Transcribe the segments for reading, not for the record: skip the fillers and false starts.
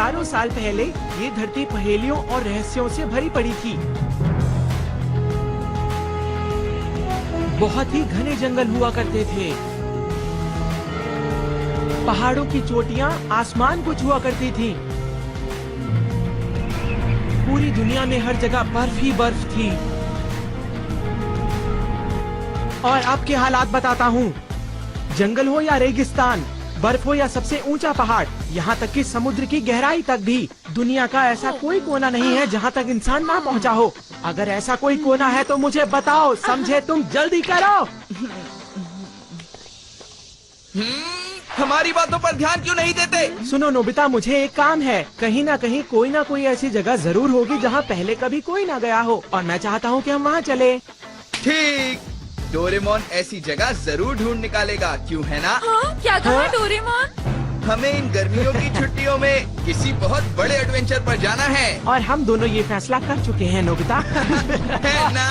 हजारों साल पहले ये धरती पहेलियों और रहस्यों से भरी पड़ी थी। बहुत ही घने जंगल हुआ करते थे। पहाड़ों की चोटियां आसमान को छुआ करती थी। पूरी दुनिया में हर जगह बर्फ ही बर्फ थी। और अब के हालात बताता हूँ। जंगल हो या रेगिस्तान, बर्फ हो या सबसे ऊंचा पहाड़, यहाँ तक कि समुद्र की गहराई तक भी, दुनिया का ऐसा कोई कोना नहीं है जहाँ तक इंसान ना पहुँचा हो। अगर ऐसा कोई कोना है तो मुझे बताओ, समझे? तुम जल्दी करो। हमारी बातों पर ध्यान क्यों नहीं देते? सुनो नोबिता, मुझे एक काम है। कहीं ना कोई ऐसी जगह जरूर होगी जहाँ पहले कभी कोई ना गया हो, और मैं चाहता हूँ कि हम वहाँ चले। ठीक, डोरेमोन ऐसी जगह जरूर ढूंढ निकालेगा, क्यों है ना? हाँ? क्या कहा डोरेमोन? हमें इन गर्मियों की छुट्टियों में किसी बहुत बड़े एडवेंचर पर जाना है। और हम दोनों ये फैसला कर चुके हैं नोबिता। है ना?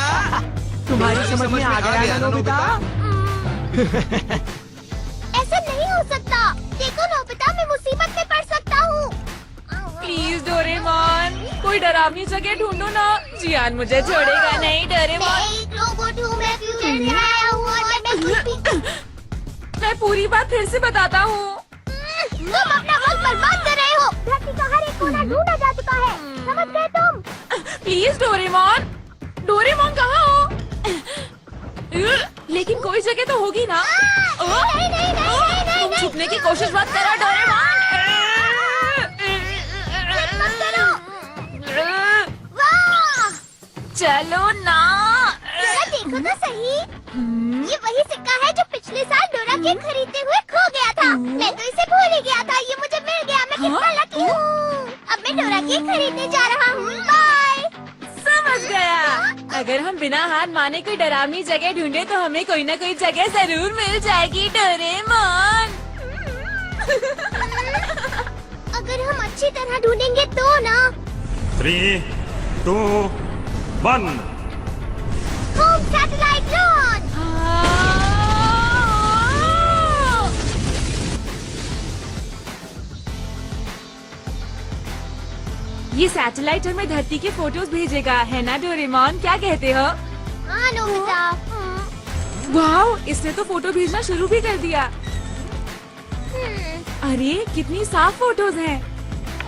तुम्हारी समझ में आ गया ना नोबिता? ऐसा नहीं हो सकता। देखो नोबिता, मैं मुसीबत में पड़ सकता हूँ। प्लीज डोरेमोन, कोई डरावनी जगह ढूंढो ना। जियान मुझे छोड़ेगा नहीं डोरेमोन। मैं एक रोबोट हूँ, मैं फ्यूचर से आया हूँ और मैं कुछ भी। मैं पूरी बात फिर से बताता हूँ। तुम अपना वक्त बर्बाद कर रहे हो। धरती का हर एक कोना ढूंढा जा चुका है, समझ गए तुम? प्लीज डोरेमोन, डोरेमोन कहाँ हो? लेकिन कोई जगह तो होगी ना। नहीं नहीं नहीं नहीं नहीं तुम छुपने की कोशिश मत करो डोरेमोन। मत करो। वाह! चलो ना। जरा देखो तो सही। ये वही सिक्का है जो पिछले साल डोरा केक खरीदते हुए खो गया था। मैं तो इसे भूल ही गया था। ये मुझे मिल गया। मैं कितना लकी हूँ। अब मैं डोरा केक खरीदने जा रहा हूँ। बाय। समझ गया। अगर हम बिना हार माने कोई डरावनी जगह ढूंढे तो हमें कोई न कोई जगह जरूर मिल जाएगी डोरेमोन। अगर हम अच्छी तरह ढूंढेंगे तो ना। 3, 2, 1। Home satellite launch. ये सैटेलाइट हमें धरती के फोटोज भेजेगा, है ना डोरेमोन? क्या कहते हो? हाँ नोबिता। वाओ, इसने तो फोटो भेजना शुरू भी कर दिया। अरे कितनी साफ फोटोज हैं।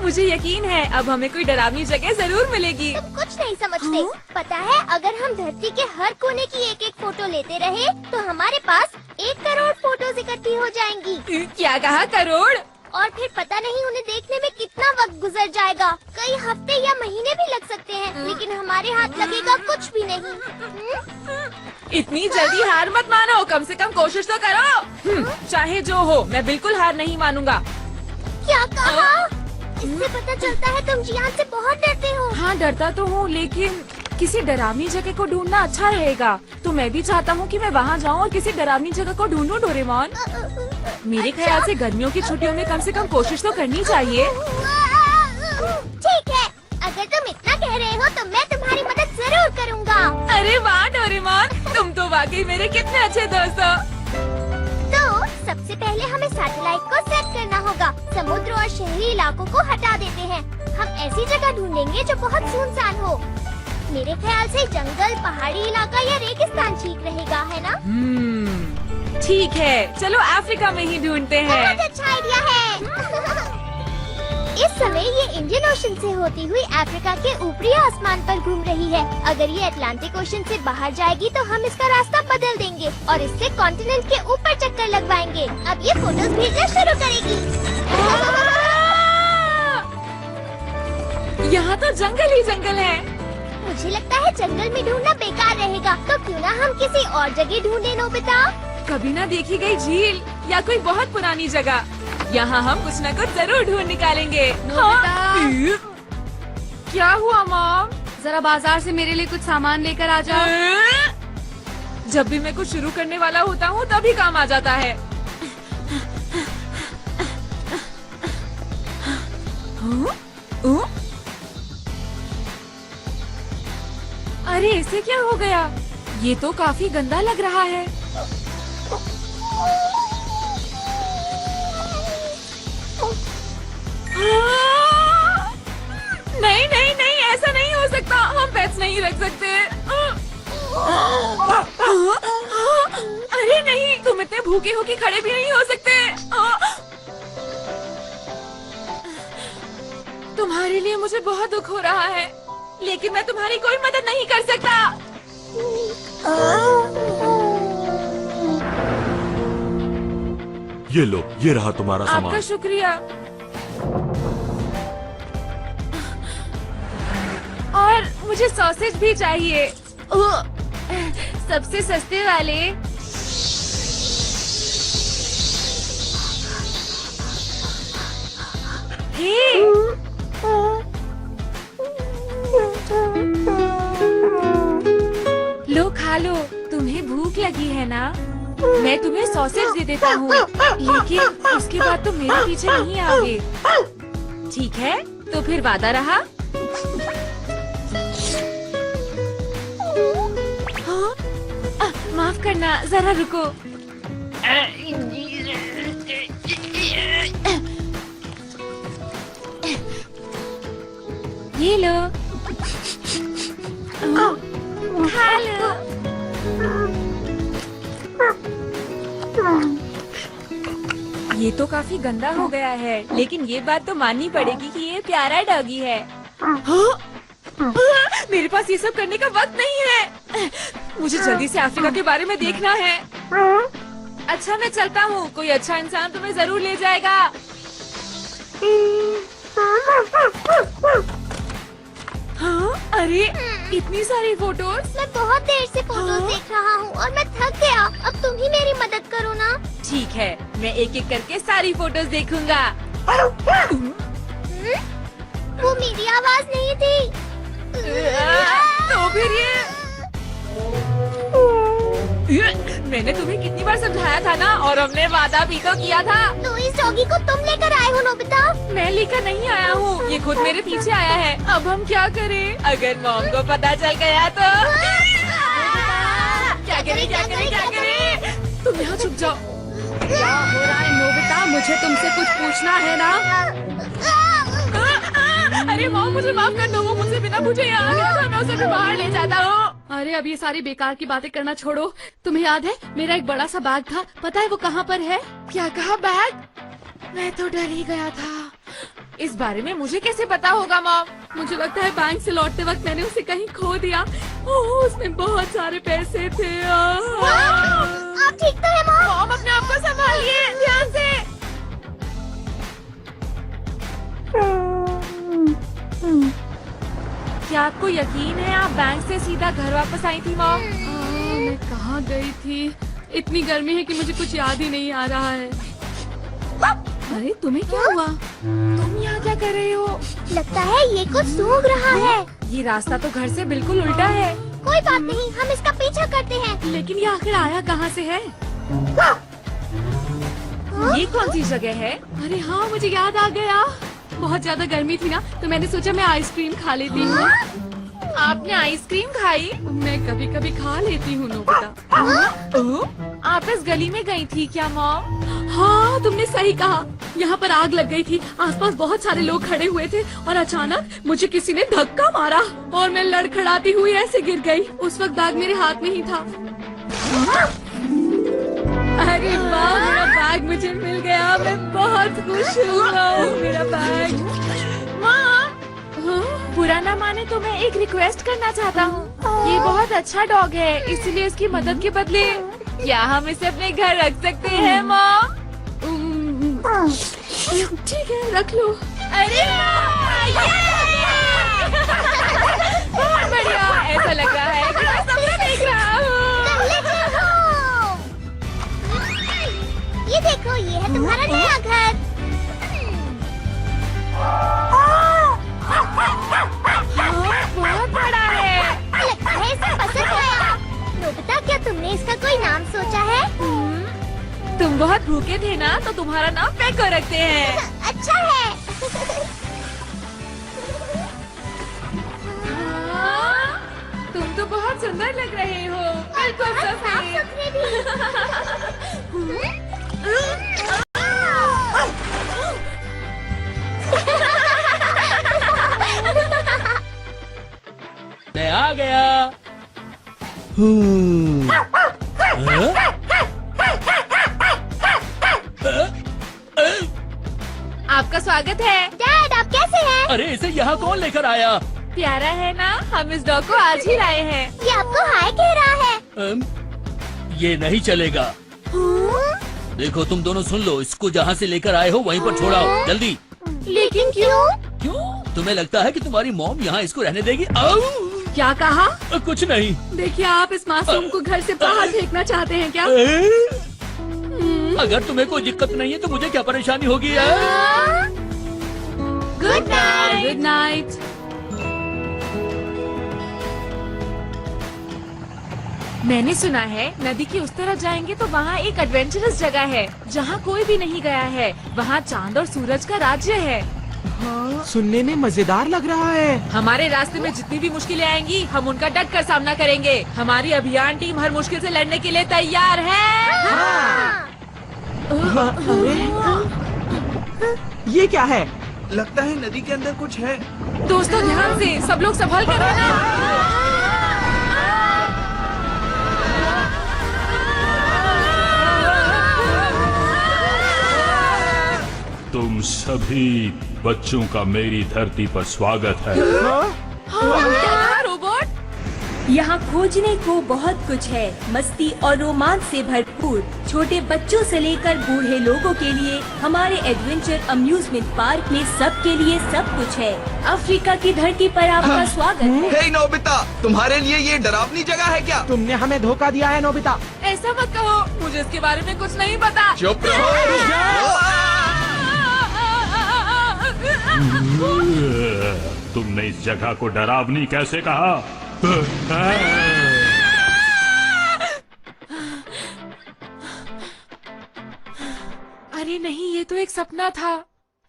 मुझे यकीन है अब हमें कोई डरावनी जगह जरूर मिलेगी। तुम कुछ नहीं समझते। पता है, अगर हम धरती के हर कोने की एक एक फोटो लेते रहे तो हमारे पास 1 करोड़ फोटोज इकट्ठी हो जाएंगी। क्या कहा? करोड़? और फिर पता नहीं उन्हें देखने में कितना वक्त गुजर जाएगा। कई हफ्ते या महीने भी लग सकते हैं, लेकिन हमारे हाथ लगेगा कुछ भी नहीं। इतनी जल्दी हार मत मानो, कम से कम कोशिश तो करो। चाहे जो हो, मैं बिल्कुल हार नहीं मानूंगा। क्या कहा? इससे पता चलता है तुम जियान से बहुत डरते हो। हाँ, डरता तो हूँ, लेकिन किसी डरावनी जगह को ढूंढना अच्छा रहेगा। तो मैं भी चाहता हूँ कि मैं वहाँ जाऊँ और किसी डरावनी जगह को ढूंढूं डोरेमोन। मेरे ख्याल से गर्मियों की छुट्टियों में कम से कम कोशिश तो करनी चाहिए। ठीक है, अगर तुम इतना कह रहे हो तो मैं तुम्हारी मदद जरूर करूँगा। अरे वाह डोरेमोन, तुम तो वाकई मेरे कितने अच्छे दोस्त हो। तो सबसे पहले हमें सैटेलाइट को सेट करना होगा। समुद्र और शहरी इलाकों को हटा देते हैं। हम ऐसी जगह ढूंढेंगे जो बहुत सुनसान हो। मेरे ख्याल से जंगल, पहाड़ी इलाका या रेगिस्तान ठीक रहेगा, है ना? ठीक है, चलो अफ्रीका में ही ढूंढते हैं। बहुत अच्छा आइडिया है। इस समय ये इंडियन ओशन से होती हुई अफ्रीका के ऊपरी आसमान पर घूम रही है। अगर ये अटलांटिक ओशन से बाहर जाएगी तो हम इसका रास्ता बदल देंगे और इससे कॉन्टिनेंट के ऊपर चक्कर लगवाएंगे। अब ये फोटोज भेजना शुरू करेगी। यहाँ तो जंगल ही जंगल है। मुझे लगता है जंगल में ढूंढना बेकार रहेगा, तो क्यों ना हम किसी और जगह ढूंढे नोबिता? कभी न देखी गई झील या कोई बहुत पुरानी जगह। यहाँ हम कुछ न कुछ जरूर ढूंढ निकालेंगे। हाँ? क्या हुआ मॉम? जरा बाजार से मेरे लिए कुछ सामान लेकर आ जाओ। जब भी मैं कुछ शुरू करने वाला होता हूँ तभी काम आ जाता है। अरे इसे क्या हो गया? ये तो काफी गंदा लग रहा है। तुम इतने भूखे हो कि खड़े भी नहीं हो सकते। तुम्हारे लिए मुझे बहुत दुख हो रहा है, लेकिन मैं तुम्हारी कोई मदद नहीं कर सकता। ये लो, ये रहा तुम्हारा आपका सामान। शुक्रिया। और मुझे सॉसेज भी चाहिए। ओह, सबसे सस्ते वाले। हे, लो खा लो, तुम्हें भूख लगी है ना? मैं तुम्हें सॉसेज दे देता हूँ, लेकिन उसके बाद तुम मेरे पीछे नहीं आओगे। ठीक है, तो फिर वादा रहा। हाँ? माफ करना, जरा रुको। ये लो, खा लो। ये तो काफी गंदा हो गया है, लेकिन ये बात तो माननी पड़ेगी कि ये प्यारा डॉगी है। हाँ? मेरे पास ये सब करने का वक्त नहीं है। मुझे जल्दी से अफ्रीका के बारे में देखना है। अच्छा, मैं चलता हूँ। कोई अच्छा इंसान तुम्हें जरूर ले जाएगा। हाँ? अरे, इतनी सारी फोटोज। मैं बहुत देर से फोटोज देख रहा हूँ और मैं थक गया। अब तुम ही मेरी मदद करो ना। ठीक है, मैं एक एक करके सारी फोटोज देखूंगा। वो मेरी आवाज नहीं थी। तो फिर ये मैंने तुम्हें कितनी बार समझाया था ना, और हमने वादा भी तो किया था। तो इस डॉगी को तुम लेकर आए हो नोबिता? मैं लेकर नहीं आया हूँ, ये खुद मेरे पीछे आया है। अब हम क्या करें? अगर मॉम को पता चल गया तो क्या करें, क्या करें, क्या करें? तुम यहाँ छुप जाओ। क्या हो रहा है नोबिता? मुझे तुमसे कुछ पूछना है ना? अरे मॉम, मुझे माफ कर दो। वो मुझसे बिना पूछे यहाँ आ गया था, मैं उसे भी बाहर ले जाता हूँ। अरे अब ये सारी बेकार की बातें करना छोड़ो। तुम्हें याद है मेरा एक बड़ा सा बैग था, पता है वो कहाँ पर है? क्या कहा? बैग? मैं तो डर ही गया था। इस बारे में मुझे कैसे पता होगा मॉम? मुझे लगता है बैंक से लौटते वक्त मैंने उसे कहीं खो दिया। ओह, उसमें बहुत सारे पैसे थे। आप ठीक तो है मॉम? मॉम, अपने आप को संभालिए, ध्यान से। क्या आपको यकीन है आप बैंक से सीधा घर वापस आई थी मॉम? मैं कहाँ गई थी? इतनी गर्मी है कि मुझे कुछ याद ही नहीं आ रहा है। अरे तुम्हें क्या हुआ? तुम यहाँ क्या कर रहे हो? लगता है ये कुछ सूंघ रहा है। ये रास्ता तो घर से बिल्कुल उल्टा है। कोई बात नहीं, हम इसका पीछा करते हैं। लेकिन ये आखिर आया कहाँ से है? ये कौन सी जगह है? अरे हाँ, मुझे याद आ गया। बहुत ज्यादा गर्मी थी ना, तो मैंने सोचा मैं आइसक्रीम खा लेती हूँ। आपने आइसक्रीम खाई? मैं कभी कभी खा लेती हूँ नोबिता। ओह, आप इस गली में गई थी क्या मॉम? हाँ, तुमने सही कहा। यहाँ पर आग लग गई थी, आसपास बहुत सारे लोग खड़े हुए थे और अचानक मुझे किसी ने धक्का मारा और मैं लड़खड़ाती हुई ऐसे गिर गई। उस वक्त बैग मेरे हाथ में ही था। अरे वाह, मेरा बैग मुझे मिल गया। मैं बहुत खुश हूँ। मेरा बैग। माँ, बुरा ना माने तो मैं एक रिक्वेस्ट करना चाहता हूँ। ये बहुत अच्छा डॉग है, इसलिए इसकी मदद के बदले क्या हम इसे अपने घर रख सकते हैं मॉम? ठीक है, रख लो। अरे बहुत बढ़िया, ऐसा लग रहा है कि मैं सपना देख रहा हूँ। ये देखो, ये है तुम्हारा नया घर। बहुत बड़ा है। लगता है इसे पसंद आया। नोबिता, क्या तुमने इसका कोई नाम सोचा है? तुम बहुत भूखे थे ना, तो तुम्हारा नाम पैको रखते हैं। अच्छा है। तुम तो बहुत सुंदर लग रहे हो, बिल्कुल साफ सफेद। सुथरे भी। मैं आ गया। आपका स्वागत है। डैड आप कैसे हैं? अरे इसे यहाँ कौन लेकर आया? प्यारा है ना, हम इस डॉग को आज ही लाए हैं। ये आपको हाय कह रहा है। ये नहीं चलेगा। देखो तुम दोनों सुन लो, इसको जहाँ से लेकर आए हो वहीं पर छोड़ाओ जल्दी। लेकिन क्यों? क्यों? तुम्हें लगता है कि तुम्हारी मॉम यहाँ इसको रहने देगी? आओ! क्या कहा? कुछ नहीं। देखिए आप इस मासूम को घर से बाहर फेंकना चाहते हैं क्या? अगर तुम्हें कोई दिक्कत नहीं है तो मुझे क्या परेशानी होगी? Good night. Good night. मैंने सुना है नदी की उस तरफ जाएंगे तो वहाँ एक एडवेंचरस जगह है जहाँ कोई भी नहीं गया है। वहाँ चांद और सूरज का राज्य है। सुनने में मजेदार लग रहा है। हमारे रास्ते में जितनी भी मुश्किलें आएंगी हम उनका डट कर सामना करेंगे। हमारी अभियान टीम हर मुश्किल से लड़ने के लिए तैयार है। ये क्या है? लगता है नदी के अंदर कुछ है। दोस्तों ध्यान से, सब लोग संभल कर रहना। तुम सभी बच्चों का मेरी धरती पर स्वागत है। रोबोट, यहाँ खोजने को बहुत कुछ है। मस्ती और रोमांच से भरपूर छोटे बच्चों से लेकर बूढ़े लोगों के लिए हमारे एडवेंचर अम्यूजमेंट पार्क में सबके लिए सब कुछ है। अफ्रीका की धरती पर आपका स्वागत है। हे नोबिता, तुम्हारे लिए ये डरावनी जगह है क्या? तुमने हमें धोखा दिया है नोबिता। ऐसा मत कहो, मुझे इसके बारे में कुछ नहीं पता। चुप रहो। तुमने इस जगह को डरावनी कैसे कहा? अरे नहीं, ये तो एक सपना था।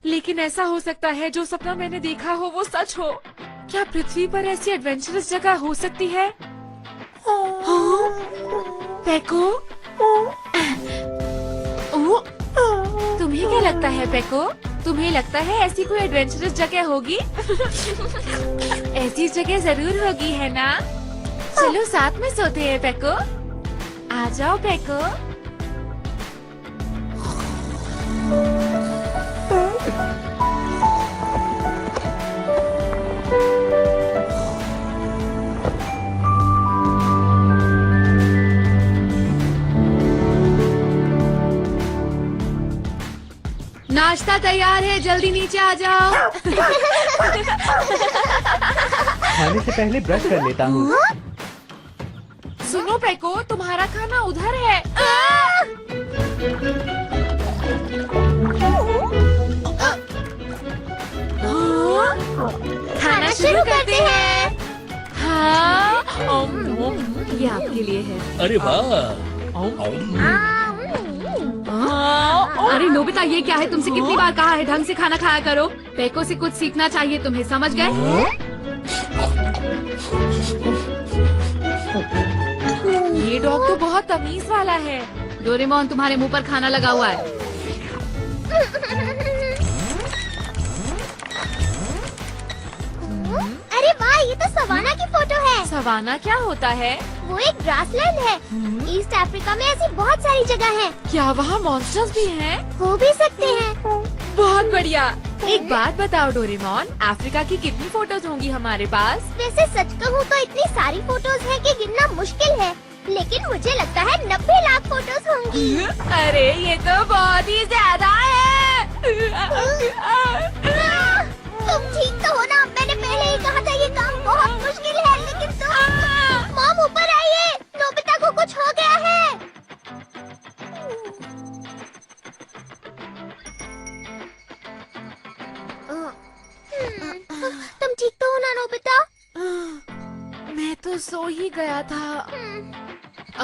लेकिन ऐसा हो सकता है जो सपना मैंने देखा हो वो सच हो। क्या पृथ्वी पर ऐसी एडवेंचरस जगह हो सकती है? पेको, तुम्हें क्या लगता है पेको? तुम्हें लगता है ऐसी कोई एडवेंचरस जगह होगी? ऐसी जगह जरूर होगी, है ना? चलो साथ में सोते हैं पेको। आ जाओ पेको। नाश्ता तैयार है, जल्दी नीचे आ जाओ। खाने से पहले ब्रश कर लेता हूँ। सुनो पेको, तुम्हारा खाना उधर है। खाना शुरू करते हैं। हाँ, ये आपके लिए है। अरे वाह! अरे नोबिता, ये क्या है? तुमसे कितनी बार कहा है ढंग से खाना खाया करो। पेको से कुछ सीखना चाहिए तुम्हें, समझ गए? ये डॉग तो बहुत तमीज वाला है। डोरेमोन, तुम्हारे मुंह पर खाना लगा हुआ है। अरे वाह, ये तो सवाना की फोटो है। सवाना क्या होता है? वो एक ग्रासलैंड है। ईस्ट अफ्रीका में ऐसी बहुत सारी जगह है। क्या वहाँ मॉन्स्टर्स भी हैं? हो भी सकते हैं। बहुत बढ़िया। एक बात बताओ डोरेमोन, अफ्रीका की कितनी फोटोज होंगी हमारे पास? वैसे सच कहूँ तो इतनी सारी फोटोज हैं कि गिनना मुश्किल है, लेकिन मुझे लगता है 90 लाख फोटोज होंगी। अरे ये तो बहुत ही ज्यादा है। तुम ठीक तो हो ना? मैंने पहले ही कहा था ये काम बहुत मुश्किल है, लेकिन तुम। मॉम ऊपर आइए, नोबिता को कुछ हो गया है। तुम ठीक तो हो ना नोबिता? मैं तो सो ही गया था।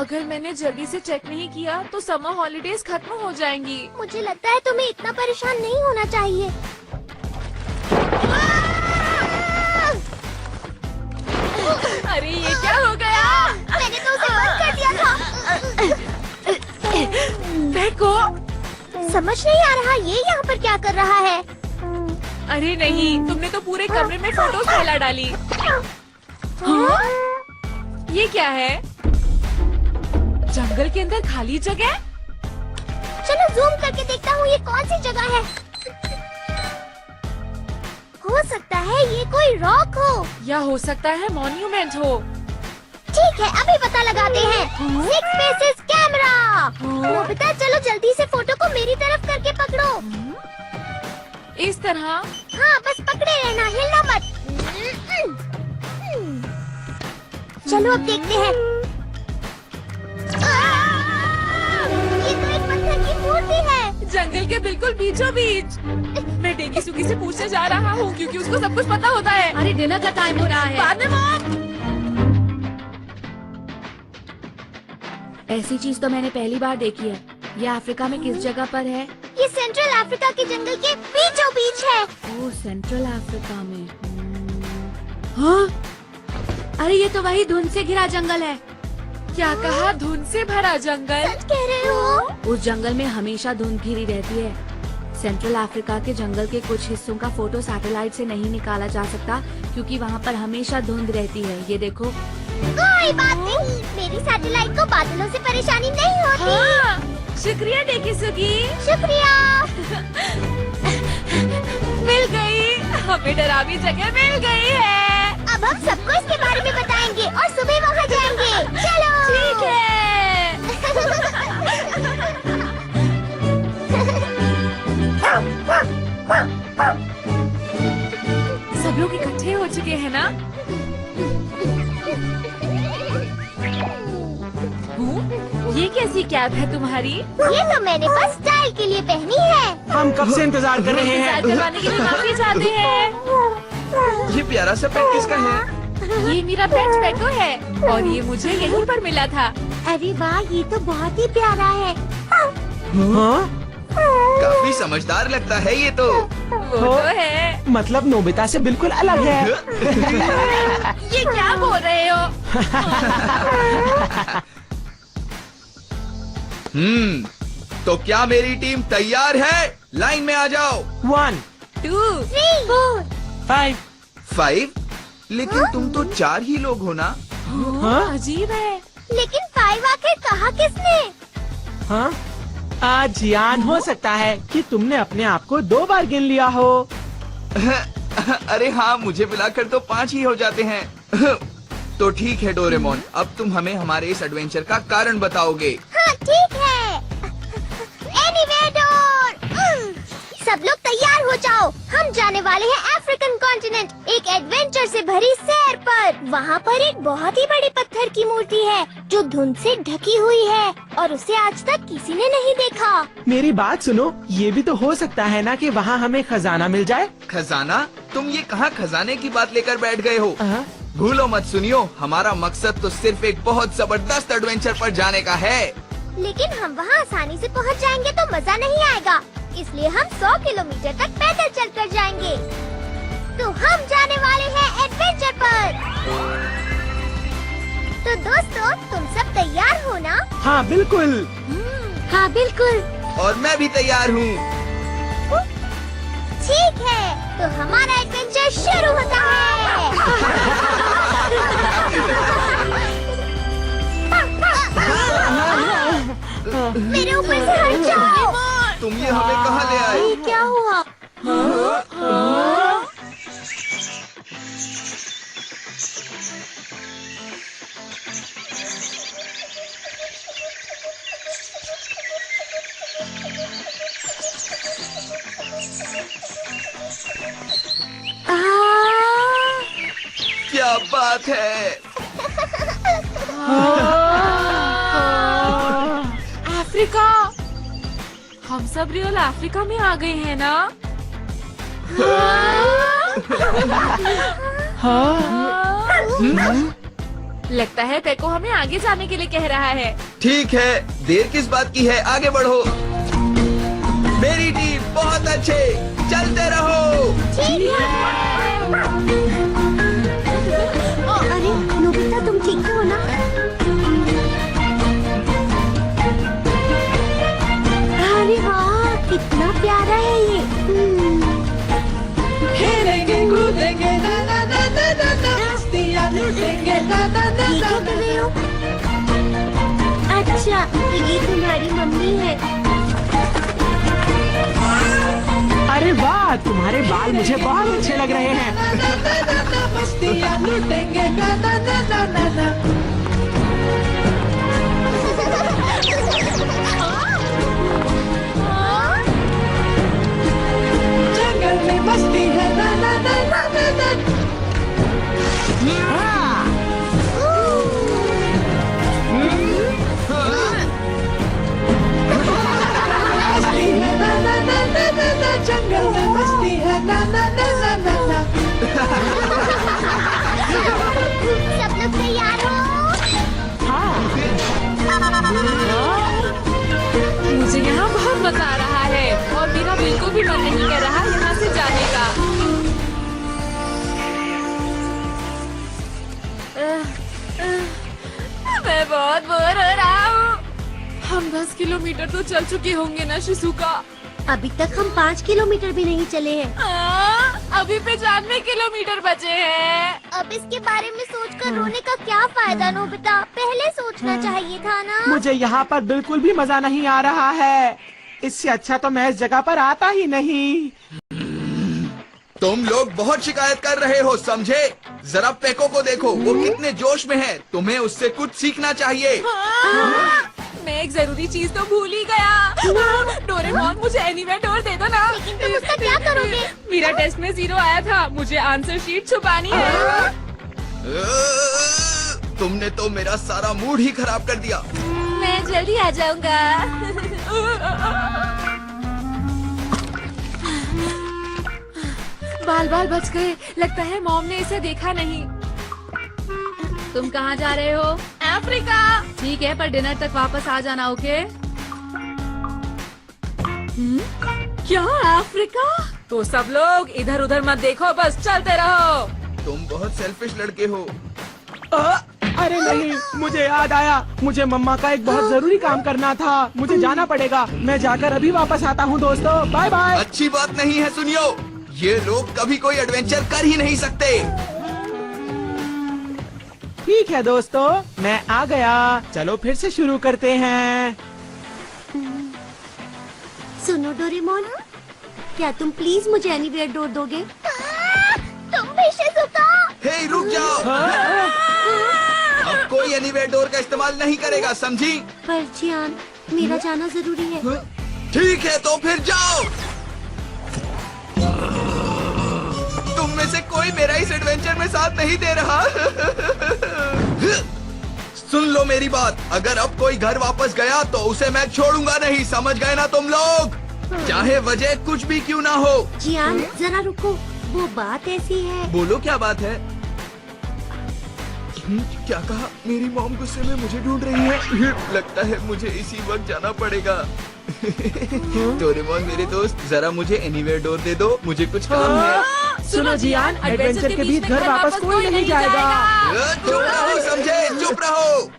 अगर मैंने जल्दी से चेक नहीं किया तो समर हॉलिडेज खत्म हो जाएंगी। मुझे लगता है तुम्हें इतना परेशान नहीं होना चाहिए। अरे ये क्या हो गया? मैंने तो उसे बंद कर दिया था। पेको, समझ नहीं आ रहा ये यहाँ पर क्या कर रहा है। अरे नहीं, तुमने तो पूरे कमरे में फोटोज फैला डाली। हाँ? ये क्या है? जंगल के अंदर खाली जगह? चलो जूम करके देखता हूँ ये कौन सी जगह है। हो सकता है ये कोई रॉक हो। या हो सकता है मॉन्यूमेंट हो। ठीक है, अभी पता लगाते हैं। 6 फेसेस कैमरा। नोबिता चलो जल्दी से फोटो को मेरी तरफ करके पकड़ो। इस तरह। हाँ बस पकड़े रहना, हिलना मत। चलो अब देखते हैं। ये तो एक पत्थर की मूर्ति है। जंगल के बिल्कुल बीचों बीच। मैं डेगी सुगी से पूछने जा रहा हूँ क्योंकि उसको सब कुछ पता होता है। अरे डिनर का टाइम हो रहा है। बाद में मॉम। ऐसी चीज तो मैंने पहली बार देखी है। ये अफ्रीका में किस जगह पर है? ये सेंट्रल अफ्रीका के जंगल के बीचों बीच है। ओह, सेंट्रल अफ्रीका में। हाँ? अरे ये तो वही धुंध से घिरा जंगल है। क्या कहा? धुंध से भरा जंगल? सच कह रहे हो? उस जंगल में हमेशा धुंध घिरी रहती है। सेंट्रल अफ्रीका के जंगल के कुछ हिस्सों का फोटो सैटेलाइट से नहीं निकाला जा सकता क्योंकि वहाँ पर हमेशा धुंध रहती है। ये देखो। कोई बात नहीं, मेरी सैटेलाइट को बादलों से परेशानी नहीं होती। हाँ, शुक्रिया डेगी सुगी। शुक्रिया। मिल गई, हमें डरावनी जगह मिल गई है। अब हम सबको इसके बारे में बताएंगे और सुबह वहाँ जाएंगे। चलो। ठीक है। सब लोग इकट्ठे हो चुके हैं ना? ये कैसी कैप है तुम्हारी? ये तो मैंने बस स्टाइल के लिए पहनी है। हम कब से इंतजार कर रहे इंतजार हैं। करवाने के लिए माफी चाहते हैं। ये प्यारा सा पेट किसका है? ये मेरा पेट पेको है और ये मुझे यहीं पर मिला था। अरे वाह, ये तो बहुत ही प्यारा है। हाँ? काफी समझदार लगता है ये तो। वो तो है। मतलब नोबिता से बिल्कुल अलग है। ये क्या बोल रहे हो? तो क्या मेरी टीम तैयार है? लाइन में आ जाओ। 1, 2, 3, 4। 5। 5? लेकिन तुम तो 4 ही लोग हो ना? हाँ? अजीब है। लेकिन 5 आखिर कहा किसने? हाँ? आज यान हो सकता है कि तुमने अपने आप को 2 बार गिन लिया हो। अरे हाँ, मुझे मिलाकर तो 5 ही हो जाते हैं। तो ठीक है डोरेमोन, अब तुम हमें हमारे इस एडवेंचर का कारण बताओगे। हाँ ठीक है। एनिवेडोर। सब लोग तैयार हो जाओ, हम जाने वाले हैं अफ्रीकन कॉन्टिनेंट, एक एडवेंचर से भरी सैर पर। वहाँ पर एक बहुत ही बड़ी पत्थर की मूर्ति है जो धुंध से ढकी हुई है और उसे आज तक किसी ने नहीं देखा। मेरी बात सुनो, ये भी तो हो सकता है ना कि वहाँ हमें खजाना मिल जाए। खजाना? तुम ये कहाँ खजाने की बात लेकर बैठ गए हो? हाँ? भूलो मत सुनियो, हमारा मकसद तो सिर्फ एक बहुत जबरदस्त एडवेंचर पर जाने का है। लेकिन हम वहाँ आसानी से पहुँच जाएंगे तो मजा नहीं आएगा, इसलिए हम 100 किलोमीटर तक पैदल चलकर जाएंगे। तो हम जाने वाले हैं एडवेंचर पर। तो दोस्तों, तुम सब तैयार हो ना? हाँ बिल्कुल। हाँ बिल्कुल। और मैं भी तैयार हूँ। ठीक है, तो हमारा एडवेंचर शुरू होता है। मेरे ऊपर से हट जाओ। तुम ये हमें कहाँ ले आए? ये क्या हुआ? क्या बात है? अफ्रीका। हम सब रियल अफ्रीका में आ गए हैं ना? लगता है पेको हमें आगे जाने के लिए कह रहा है। ठीक है, देर किस बात की है, आगे बढ़ो। मेरी टीम बहुत अच्छे, चलते रहो। ठीक है। अरे नोबिता, तुम ठीक हो ना? अरे वाह, कितना प्यारा है ये। खेलेंगे कूदेंगे ना ना ना ना ना ना, मस्तियाँ लूटेंगे ना ना ना ये क्या कर रहे हो? अच्छा, तो ये तुम्हारी मम्मी है। अरे वाह, तुम्हारे बाल मुझे बहुत अच्छे लग रहे हैं। मस्तियाँ लूटेंगे ना ना ना ना ना ना। जंगल में मस्ती है ना ना ना ना ना ना। मस्ती है ना ना ना ना ना ना। जंगल में मस्ती है ना ना ना ना ना ना। सब लोग तैयार हो? मुझे यहाँ बहुत मजा आ रहा है और मेरा बिल्कुल भी मन नहीं कर रहा यहाँ से जाने का। मैं बहुत बोर हो रहा हूँ। हम 10 किलोमीटर तो चल चुके होंगे ना शिजुका? अभी तक हम 5 किलोमीटर भी नहीं चले हैं। अभी 95 किलोमीटर बचे हैं। अब इसके बारे में सोचकर रोने का क्या फायदा नोबिता? पहले सोचना चाहिए था ना। मुझे यहाँ पर बिल्कुल भी मजा नहीं आ रहा है। इससे अच्छा तो मैं इस जगह पर आता ही नहीं। तुम लोग बहुत शिकायत कर रहे हो, समझे? जरा पेको को देखो, वो कितने जोश में है। तुम्हें उससे कुछ सीखना चाहिए। मैं एक जरूरी चीज तो भूल ही गया। डोरेमोन, मुझे एनीवेयर डोर दे दो ना। लेकिन तुम उसका क्या करोगे? मेरा टेस्ट में 0 आया था, मुझे आंसर शीट छुपानी है। तुमने तो मेरा सारा मूड ही खराब कर दिया। मैं जल्दी आ जाऊंगा। बाल बाल बच गए। लगता है मॉम ने इसे देखा नहीं। तुम कहाँ जा रहे हो? अफ्रीका। ठीक है, पर डिनर तक वापस आ जाना, ओके? क्या अफ्रीका? तो सब लोग इधर उधर मत देखो, बस चलते रहो। तुम बहुत सेल्फिश लड़के हो। अरे नहीं, मुझे याद आया। मुझे मम्मा का एक बहुत जरूरी काम करना था। मुझे जाना पड़ेगा। मैं जाकर अभी वापस आता हूँ दोस्तों। Bye bye. अच्छी बात नहीं है, सुनियो। ये लोग कभी कोई एडवेंचर कर ही नहीं सकते। ठीक है दोस्तों, मैं आ गया। चलो फिर से शुरू करते हैं। सुनो डोरेमोन, क्या तुम प्लीज मुझे एनीवेयर डोर दोगे? तुम भी शिजुका। हे, रुक जाओ। अब कोई एनीवेयर डोर का इस्तेमाल नहीं करेगा, समझी? पर जियान, मेरा जाना जरूरी है। ठीक है, तो फिर जाओ। तुम में से कोई मेरा इस एडवेंचर में साथ नहीं दे रहा। सुन लो मेरी बात, अगर अब कोई घर वापस गया तो उसे मैं छोड़ूंगा नहीं, समझ गए ना तुम लोग? चाहे वजह कुछ भी क्यों ना हो। जियान, जरा रुको। वो बात ऐसी है। बोलो, क्या बात है? क्या कहा? मेरी मॉम गुस्से में मुझे ढूंढ रही है। लगता है मुझे इसी वक्त जाना पड़ेगा। डोरेमोन मेरे दोस्त, जरा मुझे एनीवेयर डोर दे दो, मुझे कुछ काम है। सुनो जियान, एडवेंचर के बीच घर वापस कोई नहीं जाएगा। चुप रहो, समझे? चुप रहो।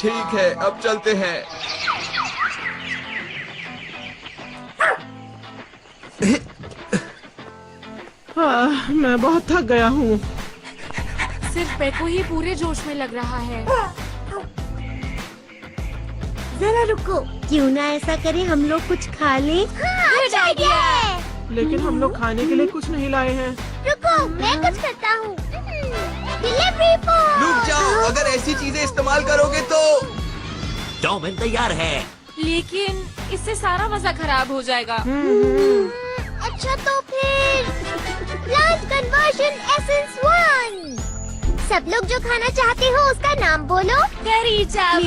ठीक है, अब चलते हैं। मैं बहुत थक गया हूँ। सिर्फ पेको ही पूरे जोश में लग रहा है। जरा रुको, क्यों ना ऐसा करें, हम लोग कुछ खा लें? अच्छा आइडिया है। लेकिन हम लोग खाने के लिए कुछ नहीं लाए हैं। रुको, मैं कुछ करता हूँ। Delivery boy. रुक जाओ, अगर ऐसी चीजें इस्तेमाल करोगे तो। चाउमीन तैयार है। लेकिन इससे सारा मजा खराब हो जाएगा। अच्छा तो फिर प्लांट कन्वर्जन एसेंस 1। सब लोग जो खाना चाहते हो उसका नाम बोलो। करी चावल,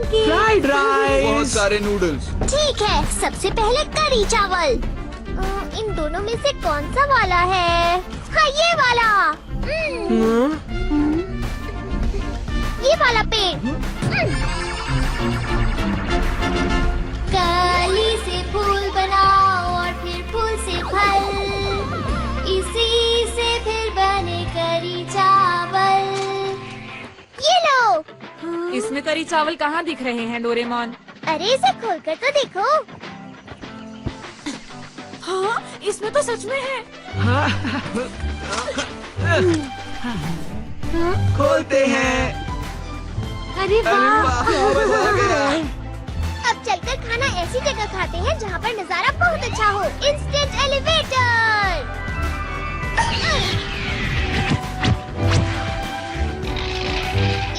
फ्राइड बहुत राइस। सारे नूडल्स। ठीक है, सबसे पहले करी चावल। इन दोनों में से कौन सा वाला है? हाँ, ये वाला। ये वाला पेड़। कली से फूल बनाओ और फिर फूल से फल, इसी से फिर बने करी चावल। ये लो। इसमें करी चावल कहाँ दिख रहे हैं डोरेमोन? अरे इसे खोलकर तो देखो। हाँ, इसमें तो सच में है। खोलते हैं। अरे वाह! मजा आ गया। अब चलकर खाना ऐसी जगह खाते हैं जहाँ पर नजारा बहुत अच्छा हो। Instant elevator.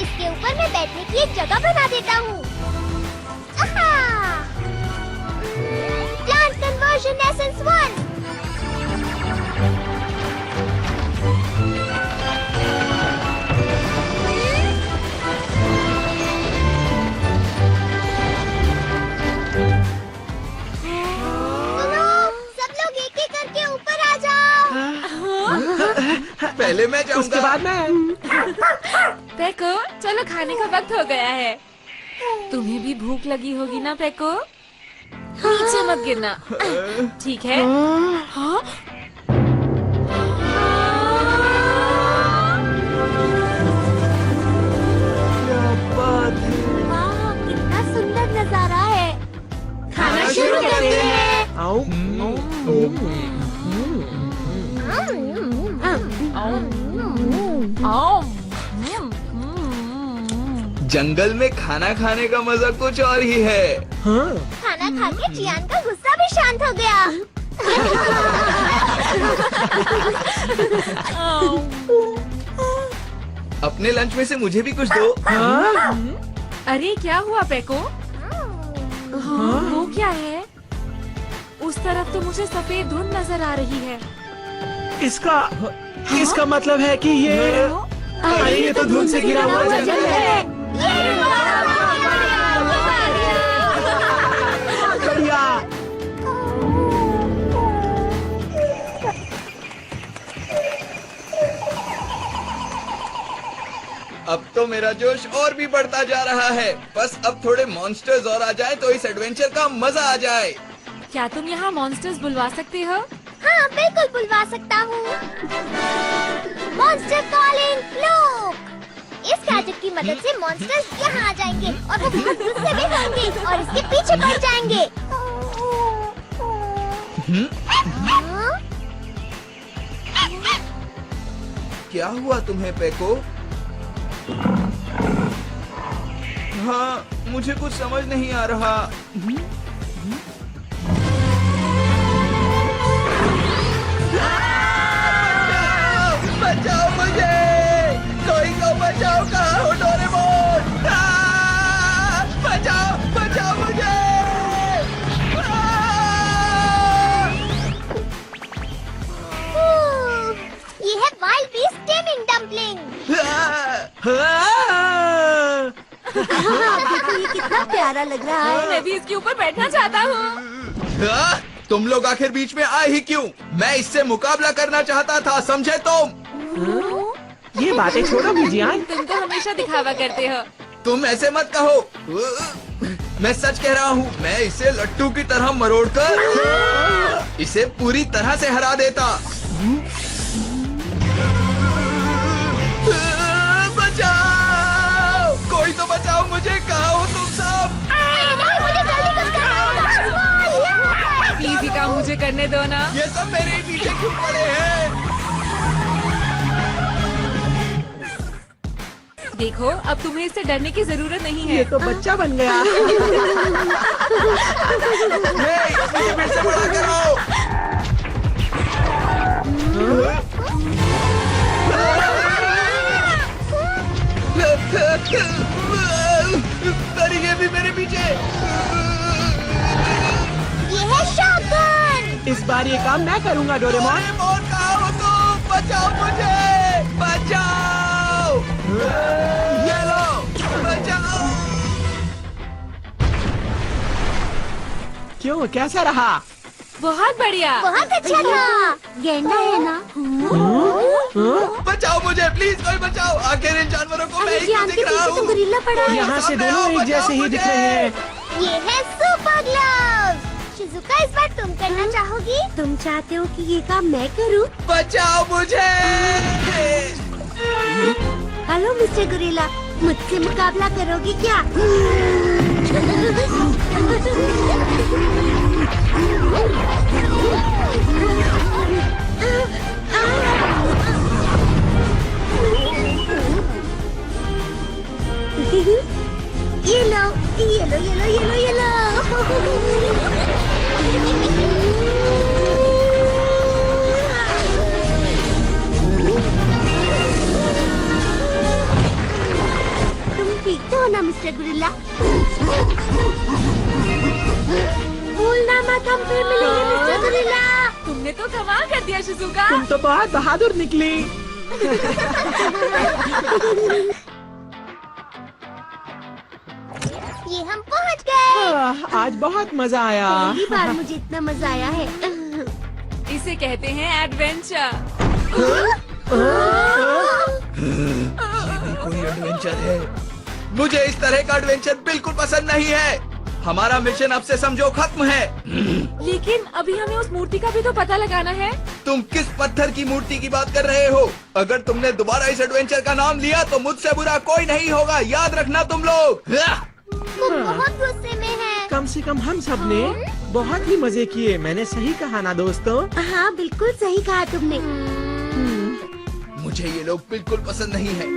इसके ऊपर मैं बैठने की एक जगह बना देता हूँ। Plant conversion essence 1। पहले मैं जाऊंगा। उसके बाद मैं। पेको, चलो खाने का वक्त हो गया है। तुम्हें भी भूख लगी होगी ना पेको? नीचे मत गिरना, ठीक है? हाँ? वाह, कितना सुंदर नजारा है। खाना शुरू करते हैं। आओ। जंगल में खाना खाने का मजा कुछ और ही है। हाँ। खाना खा के जियान का गुस्सा भी शांत हो गया। अपने लंच में से मुझे भी कुछ दो। हाँ? अरे क्या हुआ पेको? हाँ, वो क्या है? उस तरफ तो मुझे सफेद धुंध नजर आ रही है। इसका मतलब है कि ये अरे ये तो धुंध से गिरा हुआ जंगल है। बढ़िया। अब तो मेरा जोश और भी बढ़ता जा रहा है। बस अब थोड़े मॉन्स्टर्स और आ जाए तो इस एडवेंचर का मजा आ जाए। क्या तुम यहाँ मॉन्स्टर्स बुलवा सकते हो? हाँ, बिल्कुल बुलवा सकता हूँ। Monster calling fluke. इस गैजेट की मदद से मॉन्स्टर्स यहाँ आ जाएंगे और वो बहुत गुस्से में होंगे और इसके पीछे पड़ जाएंगे। क्या हुआ तुम्हें पेको? हाँ, मुझे कुछ समझ नहीं आ रहा। बचाओ मुझे! कोई तो बचाओ! कहाँ हो डोरेमोन? बचाओ! बचाओ मुझे! ये है वाइल्ड बीस्ट स्टेमिंग डम्पलिंग। देखो ये कितना प्यारा लग रहा है। मैं भी इसके ऊपर बैठना चाहता हूँ। तुम लोग आखिर बीच में आए ही क्यों? मैं इससे मुकाबला करना चाहता था, समझे तुम? ये बातें छोड़ो जियान। तुम तो हमेशा दिखावा करते हो। तुम ऐसे मत कहो। मैं सच कह रहा हूँ। मैं इसे लट्टू की तरह मरोड़कर इसे पूरी तरह से हरा देता। बचाओ! कोई तो बचाओ मुझे! कहाँ हो तुम सब? प्लीज ये काम मुझे करने दो ना। ये सब मेरे ही पीछे क्यों पड़े हैं? देखो, अब तुम्हें इससे डरने की जरूरत नहीं है। ये तो बच्चा बन गया। मुझे फिर से बड़ा कराओ। अरे ये भी मेरे पीछे। ये है शॉटगन। इस बार ये काम मैं करूँगा डोरेमोन। डोरेमोन कहाँ हो तुम? बचाओ मुझे! बचाओ! ये लो! बचाओ! क्यों, कैसा रहा? बहुत बढ़िया। बहुत अच्छा था। गेंडा है ना? बचाओ मुझे प्लीज, कोई बचाओ! आखिर इन जानवरों को मैं ही क्यों दिख रहा हूँ? गोरिल्ला पड़ा है। यहाँ से दोनों एक जैसे ही दिख रहे हैं। ये है सुपर ग्लव्स। शिजुका, इस बार तुम करना चाहोगी? तुम चाहते हो कि ये काम मैं करूं? बचाओ मुझे! हेलो मिस्टर गोरिल्ला, मुझसे मुकाबला करोगी क्या? Mister guerrilla. भूलना मत, हम फिर मिलेंगे मिस्टर गुरिल्ला। तुमने तो कमाल कर दिया शिजुका। तुम तो बहुत बहादुर निकली। ये हम पहुंच गए। आज बहुत मजा आया। पहली बार मुझे इतना मजा आया है। इसे कहते हैं एडवेंचर। कोई एडवेंचर है? मुझे इस तरह का एडवेंचर बिल्कुल पसंद नहीं है। हमारा मिशन अब से समझो खत्म है। लेकिन अभी हमें उस मूर्ति का भी तो पता लगाना है। तुम किस पत्थर की मूर्ति की बात कर रहे हो? अगर तुमने दोबारा इस एडवेंचर का नाम लिया तो मुझसे बुरा कोई नहीं होगा, याद रखना तुम लोग। वो बहुत गुस्से में है। कम से कम हम सब ने बहुत ही मजे किए। मैंने सही कहा ना दोस्तों? हाँ बिल्कुल सही कहा तुमने। मुझे ये लोग बिल्कुल पसंद नहीं है।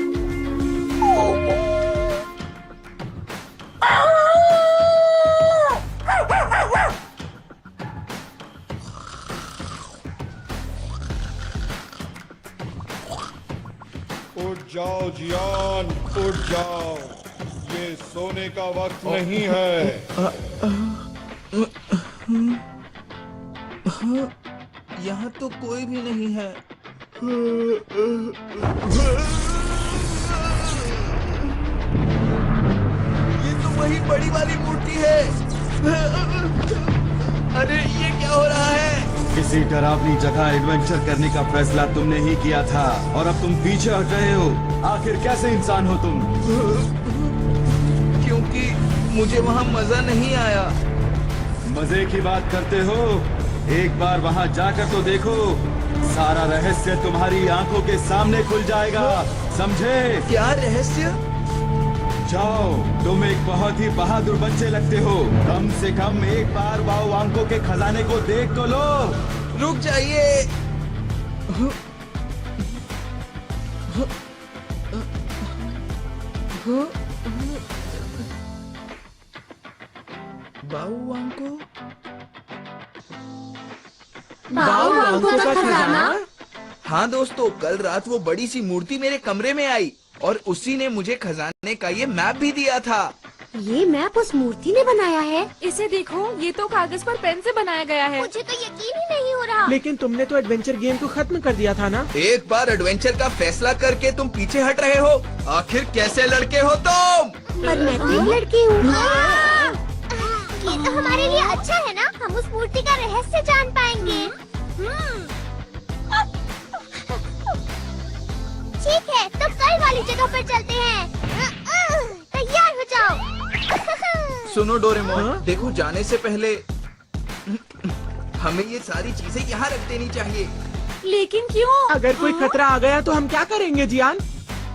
उठ जाओ जियान, उठ जाओ। ये सोने का वक्त नहीं है। यहाँ तो कोई भी नहीं है। ये तो वही बड़ी वाली मूर्ति है। अरे ये क्या हो रहा है? किसी डरावनी जगह एडवेंचर करने का फैसला तुमने ही किया था और अब तुम पीछे हट रहे हो। आखिर कैसे इंसान हो तुम? क्योंकि मुझे वहाँ मजा नहीं आया। मजे की बात करते हो? एक बार वहाँ जाकर तो देखो, सारा रहस्य तुम्हारी आंखों के सामने खुल जाएगा, समझे? क्या रहस्य? जाओ, तुम एक बहुत ही बहादुर बच्चे लगते हो। कम से कम एक बार वाओ आंखों के खजाने को देख तो लो। रुक जाइए। बाऊ आंको? बाऊ आंखों का खजाना? हाँ दोस्तों, कल रात वो बड़ी सी मूर्ति मेरे कमरे में आई और उसी ने मुझे खजाने का ये मैप भी दिया था। ये मैप उस मूर्ति ने बनाया है? इसे देखो, ये तो कागज पर पेन से बनाया गया है। मुझे तो यकीन ही नहीं हो रहा। लेकिन तुमने तो एडवेंचर गेम को खत्म कर दिया था ना? एक बार एडवेंचर का फैसला करके तुम पीछे हट रहे हो। आखिर कैसे लड़के हो तुम? पर मैं तो एक लड़की हूँ। ये तो हमारे लिए अच्छा है ना, हम उस मूर्ति का रहस्य जान पाएंगे। ठीक है, तो कल वाली जगह पर चलते हैं। तैयार हो जाओ। सुनो डोरेमोन, हाँ? देखो जाने से पहले हमें ये सारी चीजें यहाँ रख देनी चाहिए। लेकिन क्यों? अगर कोई खतरा आ गया तो हम क्या करेंगे जियान?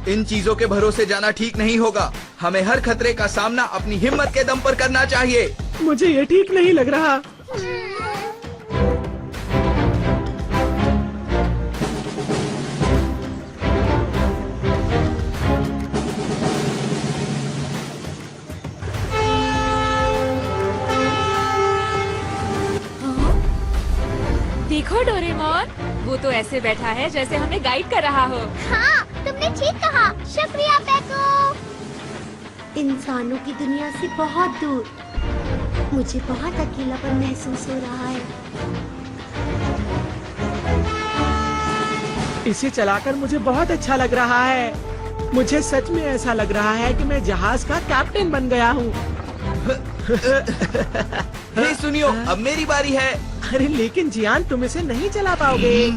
इन चीजों के भरोसे जाना ठीक नहीं होगा। हमें हर खतरे का सामना अपनी हिम्मत के दम पर करना चाहिए। मुझे ये ठीक नहीं लग रहा। देखो डोरेमोन, वो तो ऐसे बैठा है जैसे हमें गाइड कर रहा हो। हाँ, तुमने ठीक कहा। शुक्रिया पेको। इंसानों की दुनिया से बहुत दूर मुझे बहुत अकेलापन महसूस हो रहा है। इसे चलाकर मुझे बहुत अच्छा लग रहा है। मुझे सच में ऐसा लग रहा है कि मैं जहाज का कैप्टन बन गया हूँ। हे सुनियो, अब मेरी बारी है। अरे लेकिन जियान, तुम इसे नहीं चला पाओगे।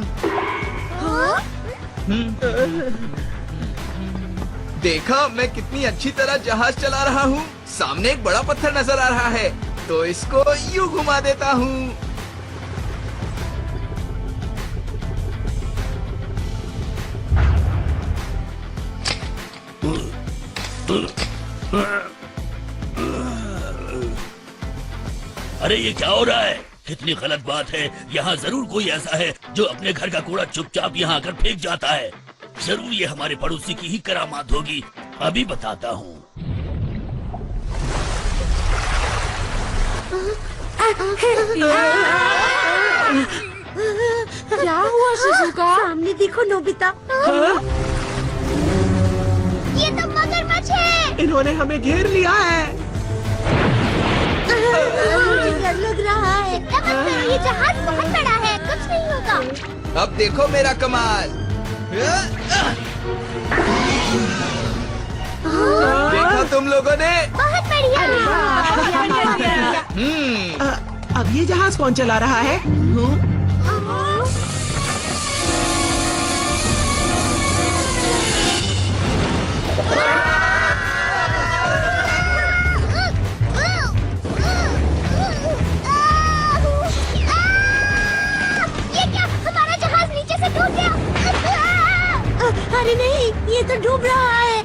देखा मैं कितनी अच्छी तरह जहाज चला रहा हूँ। सामने एक बड़ा पत्थर नजर आ रहा है, तो इसको यूं घुमा देता हूँ। अरे ये क्या हो रहा है? कितनी गलत बात है। यहाँ जरूर कोई ऐसा है जो अपने घर का कूड़ा चुपचाप यहाँ आकर फेंक जाता है। जरूर ये हमारे पड़ोसी की ही करामात होगी। अभी बताता हूँ। क्या हुआ शिजुका? सामने देखो नोबिता। ये तो मगरमच्छ है। इन्होंने हमें घेर लिया है। मुझे डर लग रहा है। ये जहाज बहुत बड़ा है, कुछ नहीं होगा। अब देखो मेरा कमाल। देखा तुम लोगों ने? बहुत बढ़िया। अब ये जहाज कौन चला रहा है? ये क्या? हमारा जहाज नीचे से टूट गया। अरे नहीं, ये तो डूब रहा है।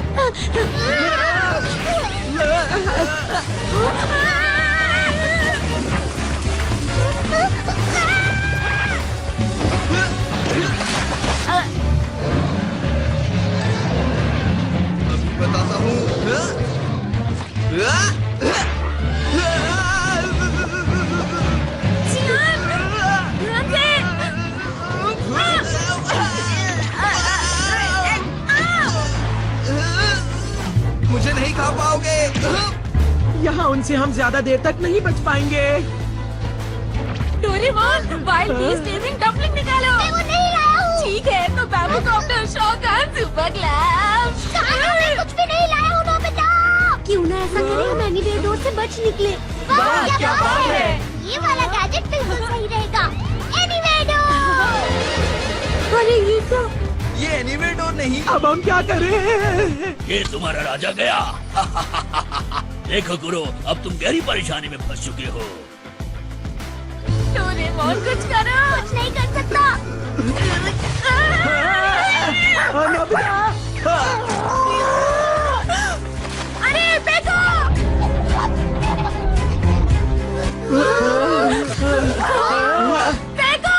अभी बताता हूँ। मुझे नहीं खा पाओगे। यहाँ उनसे हम ज्यादा देर तक नहीं बच पाएंगे। Doraemon, wild beast testing dumpling निकालो। मैं वो नहीं लाया हूँ। ठीक है, तो bamboo copter, shotgun, super glam. मैं कुछ भी नहीं लाया हूँ, नोबिता। क्यों ना ऐसा करें, हम एनीवेयर से बच निकले। वाह, क्या बात है। ये वाला गैजेट बिल्कुल सही रहेगा। एनीवेयर। अरे ये तो ये एनीवेयर डोर नहीं। अब हम क्या करें? ये तुम्हारा राजा गया। देखो गुरु, अब तुम गहरी परेशानी में फंस चुके हो। डोरेमोन, कुछ करो। कुछ नहीं कर सकता। अरे फेंको। फेंको।